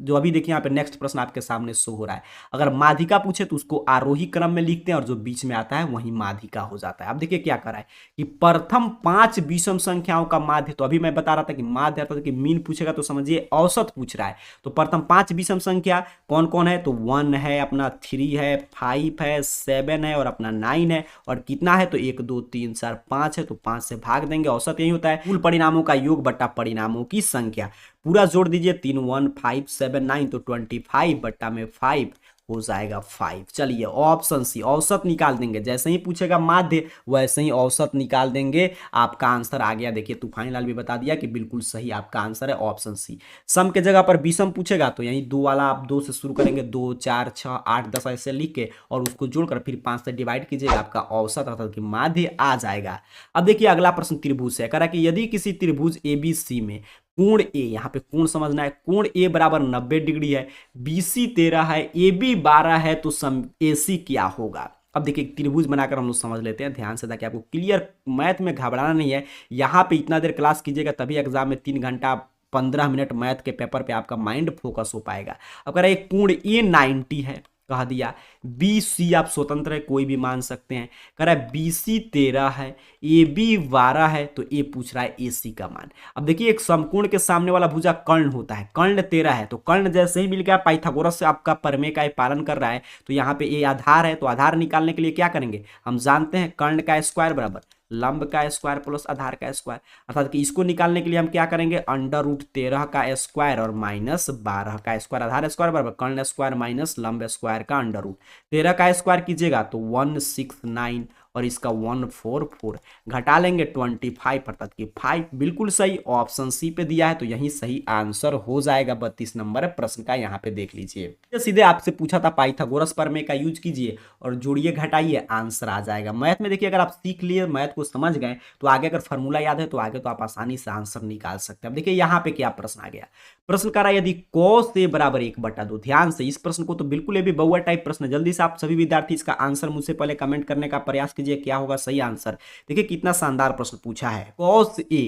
Speaker 1: जो अभी देखिए यहाँ पे नेक्स्ट प्रश्न आपके सामने शो हो रहा है। अगर माध्यिका पूछे तो उसको आरोही क्रम में लिखते हैं और जो बीच में आता है वही माध्यिका हो जाता है। अब देखिए क्या कर रहा है कि प्रथम 5 विषम संख्याओं का माध्य, तो अभी मैं बता रहा था कि माध्य अर्थात कि मीन पूछेगा तो समझिए औसत पूछ रहा है। तो प्रथम 5 विषम संख्या कौन कौन है, तो 1 है, अपना 3 है, 5 है, 7 है और अपना 9 है। और कितना है, तो 1 2 3 4 5 है, तो 5 से भाग देंगे, औसत यही होता है कुल परिणामों का योग बटा परिणामों की संख्या। पूरा जोड़ दीजिए, 3 1 5 7 9, तो 25 बट्टा में 5 हो जाएगा 5। चलिए ऑप्शन सी औसत निकाल देंगे, जैसे ही पूछेगा माध्य वैसे ही औसत निकाल देंगे। आपका आंसर आ गया, देखिए तूफानी लाल भी बता दिया कि बिल्कुल सही आपका आंसर है ऑप्शन सी। सम के जगह पर विषम पूछेगा तो यही दो वाला आप 2 से शुरू करेंगे, 2 4 6 8 10 ऐसे लिख के और उसको जोड़कर फिर 5 से डिवाइड कीजिएगा, आपका औसत अर्थात कि माध्य आ जाएगा। अब देखिए अगला प्रश्न त्रिभुज से कह रहा है कि यदि किसी त्रिभुज एबीसी में कोण ए, यहाँ पे कोण समझना है, कोण ए बराबर 90 डिग्री है, बीसी 13 है, ए बी 12 है, तो सम एसी क्या होगा। अब देखिए त्रिभुज बनाकर हम लोग समझ लेते हैं ध्यान से ताकि आपको क्लियर, मैथ में घबराना नहीं है। यहाँ पे इतना देर क्लास कीजिएगा तभी एग्जाम में 3 घंटा 15 मिनट मैथ के पेपर पे आपका माइंड फोकस हो पाएगा। अब कह रहा है कोण ए 90 है कह दिया, बी सी आप स्वतंत्र है कोई भी मान सकते हैं, कह रहा है बी सी 13 है, ए बी 12 है, तो ए पूछ रहा है ए सी का मान। अब देखिए एक समकोण के सामने वाला भुजा कर्ण होता है, कर्ण 13 है, तो कर्ण जैसे ही मिल गया पाइथागोरस से आपका प्रमेय का पालन कर रहा है, तो यहाँ पे ए आधार है, तो आधार निकालने के लिए क्या करेंगे, हम जानते हैं कर्ण का स्क्वायर बराबर लंब का स्क्वायर प्लस आधार का स्क्वायर, अर्थात कि इसको निकालने के लिए हम क्या करेंगे, अंडर रूट 13 का स्क्वायर और माइनस 12 का स्क्वायर, आधार स्क्वायर बराबर कर्ण स्क्वायर माइनस लंब स्क्वायर का अंडर रूट 13 का स्क्वायर कीजिएगा तो 169 और इसका 144 घटा लेंगे 25 अर्थात कि 5 बिल्कुल सही ऑप्शन सी पे दिया है, तो यही सही आंसर हो जाएगा 32 नंबर प्रश्न का। यहाँ पे देख लीजिए सीधे आपसे पूछा था पाइथागोरस प्रमेय का यूज कीजिए और जोड़िए घटाइए आंसर आ जाएगा। मैथ में देखिए अगर आप सीख लिए मैथ को समझ गए तो आगे अगर फॉर्मूला याद है तो आगे तो आप आसानी से आंसर निकाल सकते हैं। अब देखिए यहाँ पे क्या प्रश्न आ गया, प्रश्न कर रहा है यदि cos a बराबर 1/2, ध्यान से इस प्रश्न को तो बिल्कुल ये भी बहुआ टाइप प्रश्न है, जल्दी से आप सभी विद्यार्थी इसका आंसर मुझसे पहले कमेंट करने का प्रयास कीजिए क्या होगा सही आंसर। देखिए कितना शानदार प्रश्न पूछा है, cos a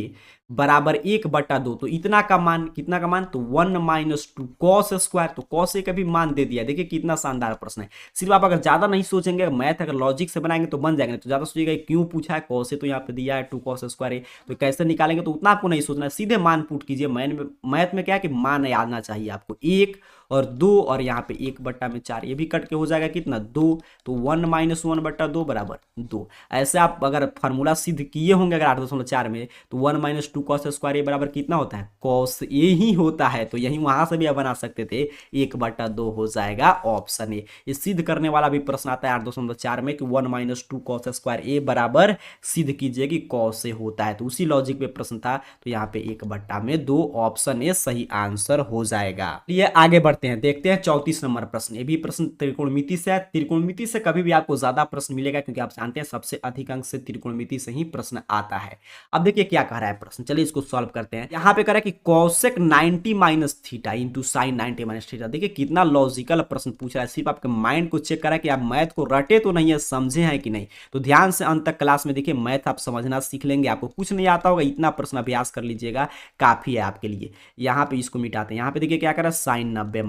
Speaker 1: बराबर 1/2, तो इतना का मान कितना का मान, तो 1 - 2 cos स्क्वायर, तो cos a का भी मान दे दिया। देखिए कितना शानदार प्रश्न है। सिर्फ आप अगर ज्यादा नहीं सोचेंगे, मैथ अगर लॉजिक से बनाएंगे तो बन जाएंगे, तो ज्यादा सोचिएगा क्यों पूछा है, cos a तो यहाँ पे दिया है 2 cos स्क्वायर a, तो कैसे निकालेंगे, तो उतना आपको नहीं सोचना है, सीधे मान पुट कीजिए। मैथ में क्या है कि मान याद आना चाहिए आपको, 1 और 2 और यहाँ पे 1/4 ये भी कट के हो जाएगा कितना 2, तो 1 - 1/2 बराबर 2। ऐसे आप अगर फार्मूला सिद्ध किए होंगे अगर 8.4 में, तो 1 - 2 cos स्क्वायर ए बराबर कितना होता है, cos ए ही होता है, तो यही वहां से भी आप बना सकते थे 1/2 हो जाएगा ऑप्शन ए। ये सिद्ध करने वाला भी प्रश्न आता है 8.4 में कि 1 - 2 cos स्क्वायर ए बराबर सिद्ध कीजिए कि cos ए होता है, तो उसी लॉजिक पे प्रश्न था, तो यहाँ पे 1/2 ऑप्शन ए सही आंसर हो जाएगा। ये आगे बढ़ते हैं, देखते हैं 34 नंबर प्रश्न। ये भी प्रश्न त्रिकोणमिति से है, त्रिकोणमिति से कभी भी आपको ज्यादा प्रश्न मिलेगा क्योंकि आप जानते हैं सबसे अधिक अंक से त्रिकोणमिति से ही प्रश्न आता है। अब देखिए क्या कह रहा है प्रश्न, चलिए इसको सॉल्व करते हैं। यहाँ पे कह रहा है कि cosec 90 - theta into sign 90 - theta. देखिए कितना लॉजिकल प्रश्न पूछ रहा है, सिर्फ आपके माइंड को चेक करा कि आप मैथ को रटे तो नहीं है, समझे हैं कि नहीं। तो ध्यान से अंत तक क्लास में देखिए मैथ आप समझना सीख लेंगे, आपको कुछ नहीं आता होगा इतना प्रश्न अभ्यास कर लीजिएगा काफी है आपके लिए। यहाँ पे इसको मिटाते हैं, यहाँ पे देखिए क्या कर रहा है साइन 90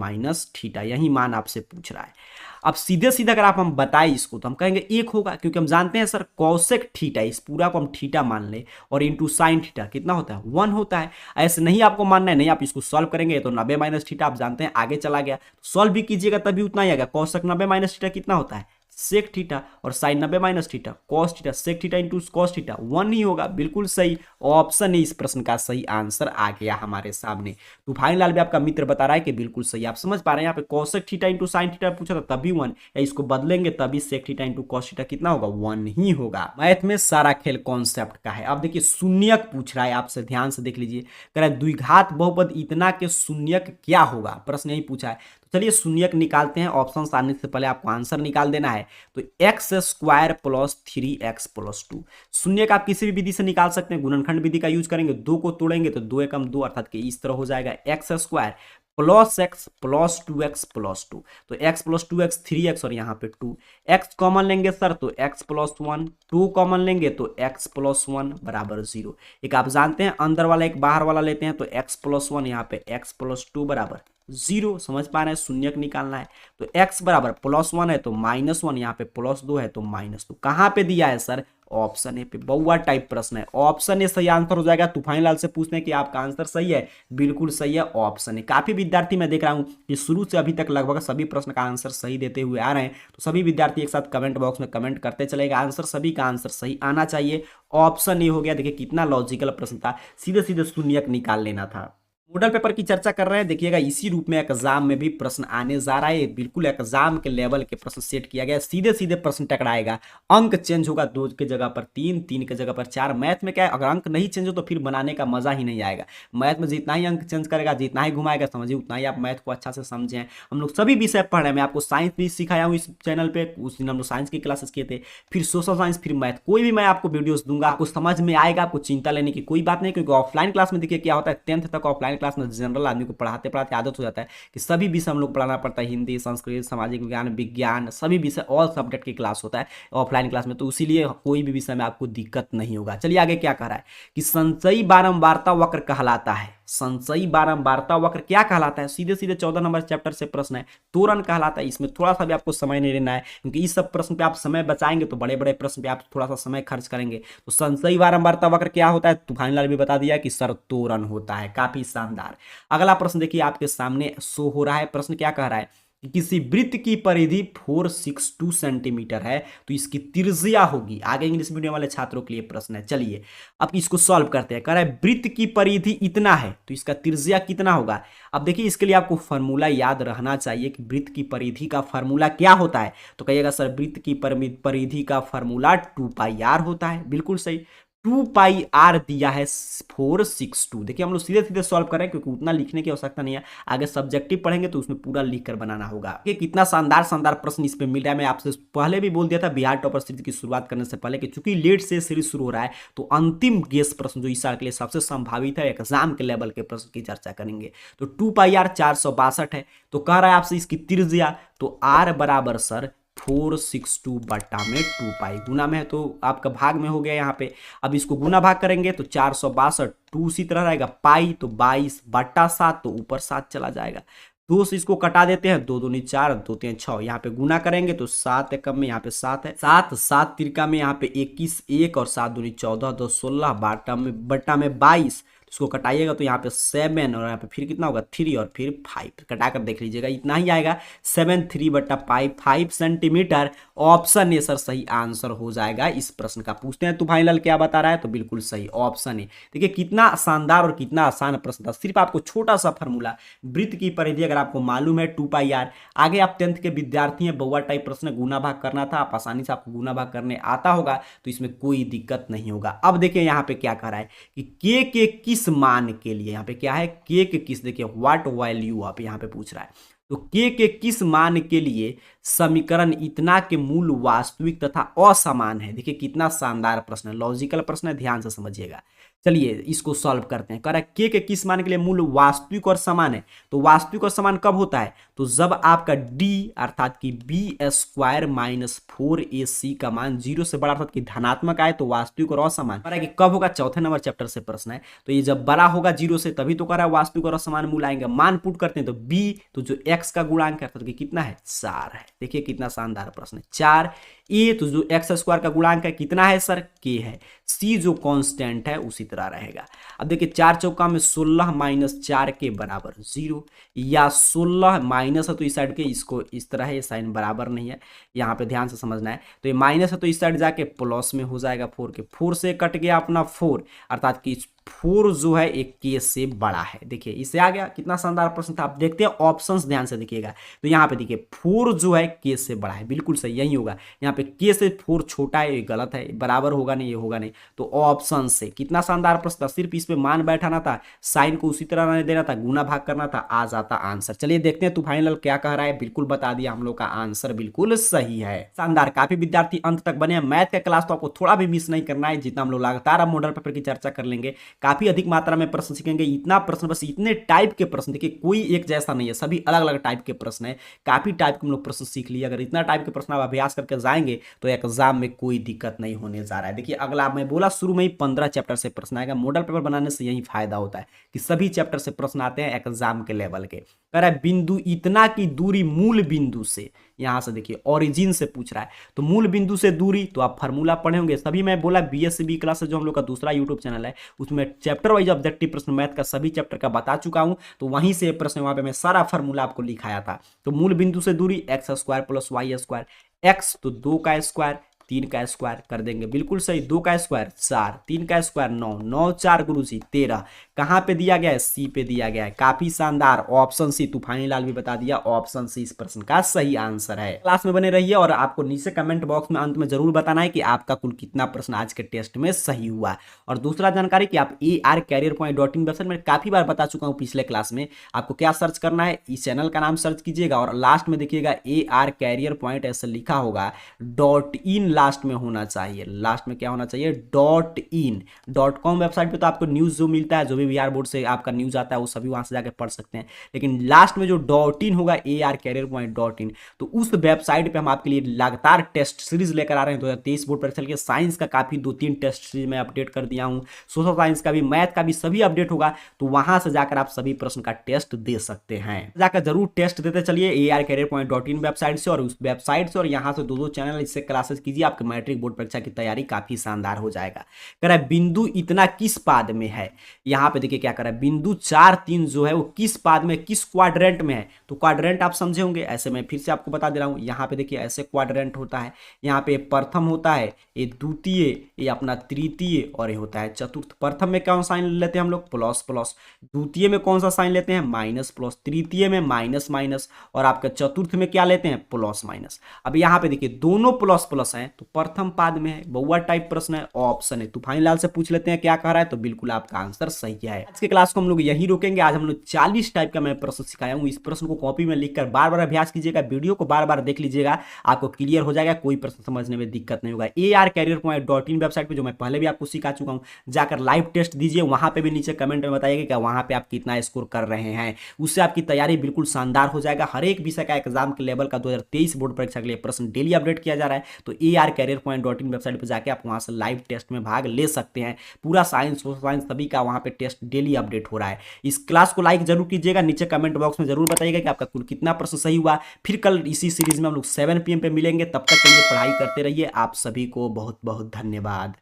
Speaker 1: - थीटा, यही मान आपसे पूछ रहा है। अब सीधे सीधे अगर आप हम बताएं इसको तो हम कहेंगे 1 होगा, क्योंकि हम जानते हैं सर कॉसेक थीटा, इस पूरा को हम थीटा मान ले और इंटू साइन थीटा कितना होता है 1 होता है। ऐसे नहीं आपको मानना है, नहीं आप इसको सॉल्व करेंगे तो 90 - थीटा आप जानते हैं आगे चला गया, सॉल्व भी कीजिएगा तभी उतना ही आएगा। कॉसेक 90 - थीटा कितना होता है सेक थीटा और sine 90 - theta cos theta, sec theta into cos theta 1 ही होगा, बिल्कुल सही ऑप्शन है इस प्रश्न का सही आंसर आ गया हमारे सामने। तूफानी लाल भी आपका मित्र बता रहा है कि बिल्कुल सही, आप समझ पा रहे हैं। यहाँ पे cosec theta into sine theta पूछा था तभी 1, या इसको बदलेंगे तभी sec theta into cos theta कितना होगा 1 ही होगा। मैथ में सारा खेल कॉन्सेप्ट का है। अब देखिए शून्यक पूछ रहा है आपसे, ध्यान से देख लीजिए, कह रहा है द्विघात बहुपद इतना के शून्यक क्या होगा, प्रश्न यही पूछा है। चलिए शून्यक निकालते हैं, ऑप्शन आने से पहले आपको आंसर निकाल देना है। तो एक्स स्क्वायर प्लस 3x + 2, शून्यक आप किसी भी विधि से निकाल सकते हैं, गुणनखंड विधि का यूज करेंगे, 2 को तोड़ेंगे तो 2 एकम 2 अर्थात कि इस तरह हो जाएगा x square plus x plus 2x plus 2, तो x + 2x 3x और यहाँ पे 2, x कॉमन लेंगे सर तो x + 1, 2 कॉमन लेंगे तो x + 1 बराबर 0। एक आप जानते हैं अंदर वाला एक बाहर वाला लेते हैं तो x + 1 यहाँ पे x + 2 बराबर 0, समझ पा रहे हैं, शून्यक निकालना है। तो x बराबर +1 है तो -1, यहाँ पे +2 है तो -2, कहाँ पे दिया है सर ऑप्शन ए पे, बहुआ टाइप प्रश्न है, ऑप्शन ए सही आंसर हो जाएगा। तूफानी लाल से पूछते हैं कि आपका आंसर सही है, बिल्कुल सही है ऑप्शन ए। काफी विद्यार्थी मैं देख रहा हूं कि शुरू से अभी तक लगभग सभी प्रश्न का आंसर सही देते हुए आ रहे हैं, तो सभी विद्यार्थी एक साथ कमेंट बॉक्स में कमेंट करते चलेगा, आंसर सभी का आंसर सही आना चाहिए, ऑप्शन ए हो गया। देखिए कितना लॉजिकल प्रश्न था, सीधे सीधे शून्यक निकाल लेना था। मॉडल पेपर की चर्चा कर रहे हैं। देखिएगा इसी रूप में एग्जाम में भी प्रश्न आने जा रहा है। बिल्कुल एग्जाम के लेवल के प्रश्न सेट किया गया है, सीधे सीधे प्रश्न टकराएगा। अंक चेंज होगा, 2 के जगह पर 3, 3 के जगह पर 4। मैथ में क्या है, अगर अंक नहीं चेंज हो तो फिर बनाने का मजा ही नहीं आएगा। मैथ में जितना ही अंक चेंज करेगा, जितना ही घुमाएगा, समझिए उतना ही आप मैथ को अच्छा से समझें। हम लोग सभी विषय पढ़ रहे हैं, मैं आपको साइंस भी सिखाया हूँ इस चैनल पे, उस दिन हम लोग साइंस की क्लासेस किए थे, फिर सोशल साइंस, फिर मैथ। कोई भी मैं आपको वीडियोस दूंगा, आपको समझ में आएगा, आपको चिंता लेने की कोई बात नहीं। क्योंकि ऑफलाइन क्लास में देखिए क्या होता है, 10th तक ऑफलाइन क्लास में जनरल आदमी को पढ़ाते पढ़ाते आदत हो जाता है कि सभी विषय हम लोग पढ़ाना पड़ता है, हिंदी, संस्कृत, सामाजिक विज्ञान, विज्ञान, सभी विषय ऑल सब्जेक्ट की क्लास होता है ऑफलाइन क्लास में। तो इसीलिए कोई भी विषय में आपको दिक्कत नहीं होगा। चलिए आगे क्या कह रहा है कि संचयी बारंबारता वक्र कहलाता है। संचयी बारंबारता वक्र क्या कहलाता है, सीधे सीधे 14 नंबर चैप्टर से प्रश्न है। त्वरण कहलाता है। इसमें थोड़ा सा भी आपको समय नहीं लेना है, क्योंकि इस सब प्रश्न पे आप समय बचाएंगे तो बड़े बड़े प्रश्न पे आप थोड़ा सा समय खर्च करेंगे। तो संचयी बारंबारता वक्र क्या होता है, तूफानी लाल भी बता दिया कि सर त्वरण होता है। काफी शानदार। अगला प्रश्न देखिए आपके सामने शो हो रहा है। प्रश्न क्या कह रहा है कि किसी वृत्त की परिधि 462 सेंटीमीटर है तो इसकी त्रिज्या होगी। आगे इंग्लिश मीडियम वाले छात्रों के लिए प्रश्न है। चलिए अब इसको सॉल्व करते हैं। कह रहा है वृत्त की परिधि इतना है तो इसका त्रिज्या कितना होगा। अब देखिए इसके लिए आपको फॉर्मूला याद रहना चाहिए कि वृत्त की परिधि का फॉर्मूला क्या होता है। तो कहिएगा सर वृत्त की परिधि का फॉर्मूला 2πr होता है। बिल्कुल सही, 2πr दिया है 462। देखिए हम लोग सीधे सीधे सॉल्व कर रहे हैं, क्योंकि उतना लिखने की आवश्यकता नहीं है। आगे सब्जेक्टिव पढ़ेंगे तो उसमें पूरा लिख कर बनाना होगा। ये कितना शानदार शानदार प्रश्न इस पे मिल रहा है। मैं आपसे पहले भी बोल दिया था बिहार टॉपर सीरीज की शुरुआत करने से पहले कि चूंकि लेट से सीरीज शुरू हो रहा है तो अंतिम गेस प्रश्न जो इस साल के लिए सबसे संभावित है, एग्जाम के लेवल के प्रश्न की चर्चा करेंगे। तो 2πr 462 है। तो कह रहा है आपसे इसकी त्रिज्या, तो r बराबर सर 462 बटा में 2π, गुना में है तो आपका भाग में हो गया यहाँ पे। अब इसको गुना भाग करेंगे तो 462, 2 उसी तरह रहेगा, पाई तो 22 बटा 7, तो ऊपर 7 चला जाएगा। 2 से इसको कटा देते हैं, 2 दूनी 4, 2 3 6। यहाँ पे गुना करेंगे तो 7 एकम में यहाँ पे 7 है, 7 7 तिरका में यहाँ पे 21, 1 और 7 दूनी 14, 2 16 बटा में 22। इसको कटाइएगा तो यहाँ पे 7 और यहाँ पे फिर कितना होगा 3 और फिर 5, कटा कर देख लीजिएगा इतना ही आएगा। 7 3 बटा 5 सेंटीमीटर। ऑप्शन ए सर सही आंसर हो जाएगा इस प्रश्न का। पूछते हैं तूफानी लाल क्या बता रहा है, तो बिल्कुल सही ऑप्शन ए। देखिए कितना शानदार और कितना आसान प्रश्न था। सिर्फ आपको छोटा सा फॉर्मूला, वृत्त की परिधि अगर आपको मालूम है 2πr, आगे आप 10th के विद्यार्थी हैं, बउआ टाइप प्रश्न गुना भाग करना था, आप आसानी से आपको गुना भाग करने आता होगा तो इसमें कोई दिक्कत नहीं होगा। अब देखिए यहाँ पे क्या कह रहा है कि के किस मान के लिए, यहाँ पे क्या है के किस, देखिए व्हाट वैल्यू आप यहाँ पे पूछ रहा है। तो के किस मान के लिए समीकरण इतना के मूल वास्तविक तथा असमान है। देखिए कितना शानदार प्रश्न है, लॉजिकल प्रश्न है, ध्यान से समझिएगा। चलिए इसको सॉल्व करते हैं। कह रहा है के किस मान के लिए मूल वास्तविक और समान है। तो वास्तविक और समान कब होता है, तो जब आपका d अर्थात कि b² माइनस 4ac का मान 0 से बड़ा अर्थात कि धनात्मक आए तो वास्तविक और असमान। कह रहा है कि कब होगा, चौथे नंबर चैप्टर से प्रश्न है। तो ये जब बड़ा होगा 0 से तभी तो कह रहा है वास्तविक और असमान मूल आएंगे। मान पुट करते हैं तो b तो जो x का गुणांक है अर्थात कि कितना है 4 है। देखिए कितना शानदार प्रश्न है। 4 ए तो जो x² का गुणांक है कितना है सर k है। c जो कांस्टेंट है उसी तरह रहेगा। अब देखिए 4 चौका में 16 माइनस 4 के बराबर 0, या 16 माइनस है तो इस साइड के इसको इस तरह है, ये साइन बराबर नहीं है, यहाँ पे ध्यान से समझना है। तो ये माइनस है तो इस साइड जाके प्लस में हो जाएगा 4 के, 4 से कट गया अपना 4 अर्थात कि 4 जो है एक के से बड़ा है। देखिए इससे आ गया, कितना शानदार प्रश्न था। आप देखते हैं ऑप्शंस ध्यान से देखिएगा तो यहाँ पे देखिए 4 जो है के से बड़ा है, बिल्कुल सही यही होगा। यहाँ पे के से 4 छोटा है, ये गलत है, बराबर होगा नहीं, ये होगा नहीं। तो ऑप्शन से कितना शानदार प्रश्न था। सिर्फ इस पे मान बैठाना था, साइन को उसी तरह नहीं देना था, गुना भाग करना था, आ जाता आंसर। चलिए देखते हैं तूफानी लाल क्या कह रहा है। बिल्कुल बता दिया हम लोग का आंसर बिल्कुल सही है। शानदार, काफी विद्यार्थी अंत तक बने हैं। मैथ का क्लास तो आपको थोड़ा भी मिस नहीं करना है, जितना हम लोग लगातार अब मॉडल पेपर की चर्चा कर लेंगे, काफी अधिक मात्रा में प्रश्न सीखेंगे। इतना प्रश्न, बस इतने टाइप के प्रश्न, देखिए कोई एक जैसा नहीं है, सभी अलग अलग टाइप के प्रश्न है। काफी टाइप के हम लोग प्रश्न सीख लिए। अगर इतना टाइप के प्रश्न आप अभ्यास करके जाएंगे तो एग्जाम में कोई दिक्कत नहीं होने जा रहा है। देखिए अगला मैं बोला शुरू में ही 15 चैप्टर से प्रश्न आएगा। मॉडल पेपर बनाने से यही फायदा होता है कि सभी चैप्टर से प्रश्न आते हैं एग्जाम के लेवल के। कह रहा है बिंदु इतना की दूरी मूल बिंदु से, यहां से देखिए ओरिजिन से पूछ रहा है, तो मूल बिंदु से दूरी तो आप फार्मूला पढ़े होंगे सभी। मैं बोला BSc क्लास से जो हम लोग का दूसरा यूट्यूब चैनल है उसमें चैप्टर वाइज ऑब्जेक्टिव प्रश्न मैथ का सभी चैप्टर का बता चुका हूं, तो वहीं से प्रश्न वहां पे मैं सारा फार्मूला आपको लिखाया था। तो मूल बिंदु से दूरी x² + y², x तो 2 का स्क्वायर, 3 का स्क्वायर कर देंगे, बिल्कुल सही। 2 का स्क्वायर 4, 3 का स्क्वायर 9, 9 4 गुरुजी 13। कहाँ पे दिया गया है? सी पे दिया गया है। काफी शानदार, ऑप्शन सी, तूफानी लाल भी बता दिया, ऑप्शन सी इस प्रश्न का सही आंसर है। क्लास में बने रहिए और आपको नीचे कमेंट बॉक्स में अंत में जरूर बताना है कि आपका कुल कितना प्रश्न आज के टेस्ट में सही हुआ। और दूसरा जानकारी कि आप arcareerpoint.in वेबसाइट में काफी बार बता चुका हूं पिछले क्लास में, आपको क्या सर्च करना है, इस चैनल का नाम सर्च कीजिएगा और लास्ट में देखिएगा arcareerpoint ऐसे लिखा होगा, .in लास्ट में होना चाहिए। लास्ट में क्या होना चाहिए? .in। .com वेबसाइट पे तो आपको न्यूज जो मिलता है, जो भी बिहार बोर्ड से आपका न्यूज आता है वो सभी वहां से जाके पढ़ सकते हैं, लेकिन लास्ट में जो .in होगा arcareerpoint.in, तो उस वेबसाइट पे हम आपके लिए लगातार टेस्ट सीरीज लेकर आ रहे हैं। 2023 बोर्ड परीक्षा के साइंस का काफी 2-3 टेस्ट सीरीज में अपडेट कर दिया हूं, सोशल साइंस का भी, मैथ का भी, सभी अपडेट होगा, तो वहां से जाकर आप सभी प्रश्न का टेस्ट दे सकते हैं। जाकर जरूर टेस्ट देते चलिए arcareerpoint.in वेबसाइट से और उस वेबसाइट से, और यहां से 2-2 चैनल इससे क्लासेस कीजिए, आपके मैट्रिक बोर्ड परीक्षा की तैयारी काफी शानदार हो जाएगा। कह रहा है बिंदु इतना किस पाद में है, यहां पे देखिए क्या कर रहा है, बिंदु 4 3 जो है वो किस पाद में, किस क्वाड्रेंट में है, तो क्वाड्रेंट आप समझे होंगे, ऐसे मैं फिर से आपको बता दे रहा हूं। यहां पे देखिए ऐसे क्वाड्रेंट होता है, यहाँ पे प्रथम होता है, ये द्वितीय, ये अपना तृतीय, और ये होता है चतुर्थ। प्रथम में कौन साइन लेते हैं हम लोग? Plus plus. द्वितीय में कौन सा साइन लेते हैं? Minus plus. तृतीय में माइनस माइनस, और आपका चतुर्थ में क्या लेते हैं? Plus minus. अब यहाँ पे देखिए दोनों प्लस प्लस हैं, तो प्रथम पाद में है, बहुआ टाइप प्रश्न है, ऑप्शन है। तूफानी लाल से पूछ लेते हैं क्या कह रहा है, तो बिल्कुल आपका आंसर सही है। आज के क्लास को हम लोग यही रोकेंगे। आज हम लोग 40 टाइप का मैं प्रश्न सिखाया हूँ। इस प्रश्न को कॉपी में लिखकर बार बार अभ्यास कीजिएगा, वीडियो को बार बार देख लीजिएगा, आपको क्लियर हो जाएगा, कोई प्रश्न समझने में दिक्कत नहीं होगा। arcareerpoint.in वेबसाइट पे जो मैं पहले भी आपको सिखा चुका हूं, जाकर लाइव टेस्ट दीजिए, वहां पे भी नीचे कमेंट में बताइएगा कि वहां पे आप कितना स्कोर कर रहे हैं, उससे आपकी तैयारी बिल्कुल शानदार हो जाएगा। हर एक विषय का एग्जाम के लेवल का 2023 बोर्ड परीक्षा के लिए प्रश्न डेली अपडेट किया जा रहा है, तो arcareerpoint.in वेबसाइट पर जाकर आप वहां से लाइव टेस्ट में भाग ले सकते हैं। पूरा साइंस, सोशल साइंस सभी का वहां पे टेस्ट डेली अपडेट हो रहा है। इस क्लास को लाइक जरूर कीजिएगा, नीचे कमेंट बॉक्स में जरूर बताइएगा कि आपका कुल कितना प्रश्न सही हुआ। फिर कल इसी सीरीज में हम लोग 7 PM पे मिलेंगे, तब तक के लिए पढ़ाई करते रहिए। आप सभी को बहुत बहुत धन्यवाद।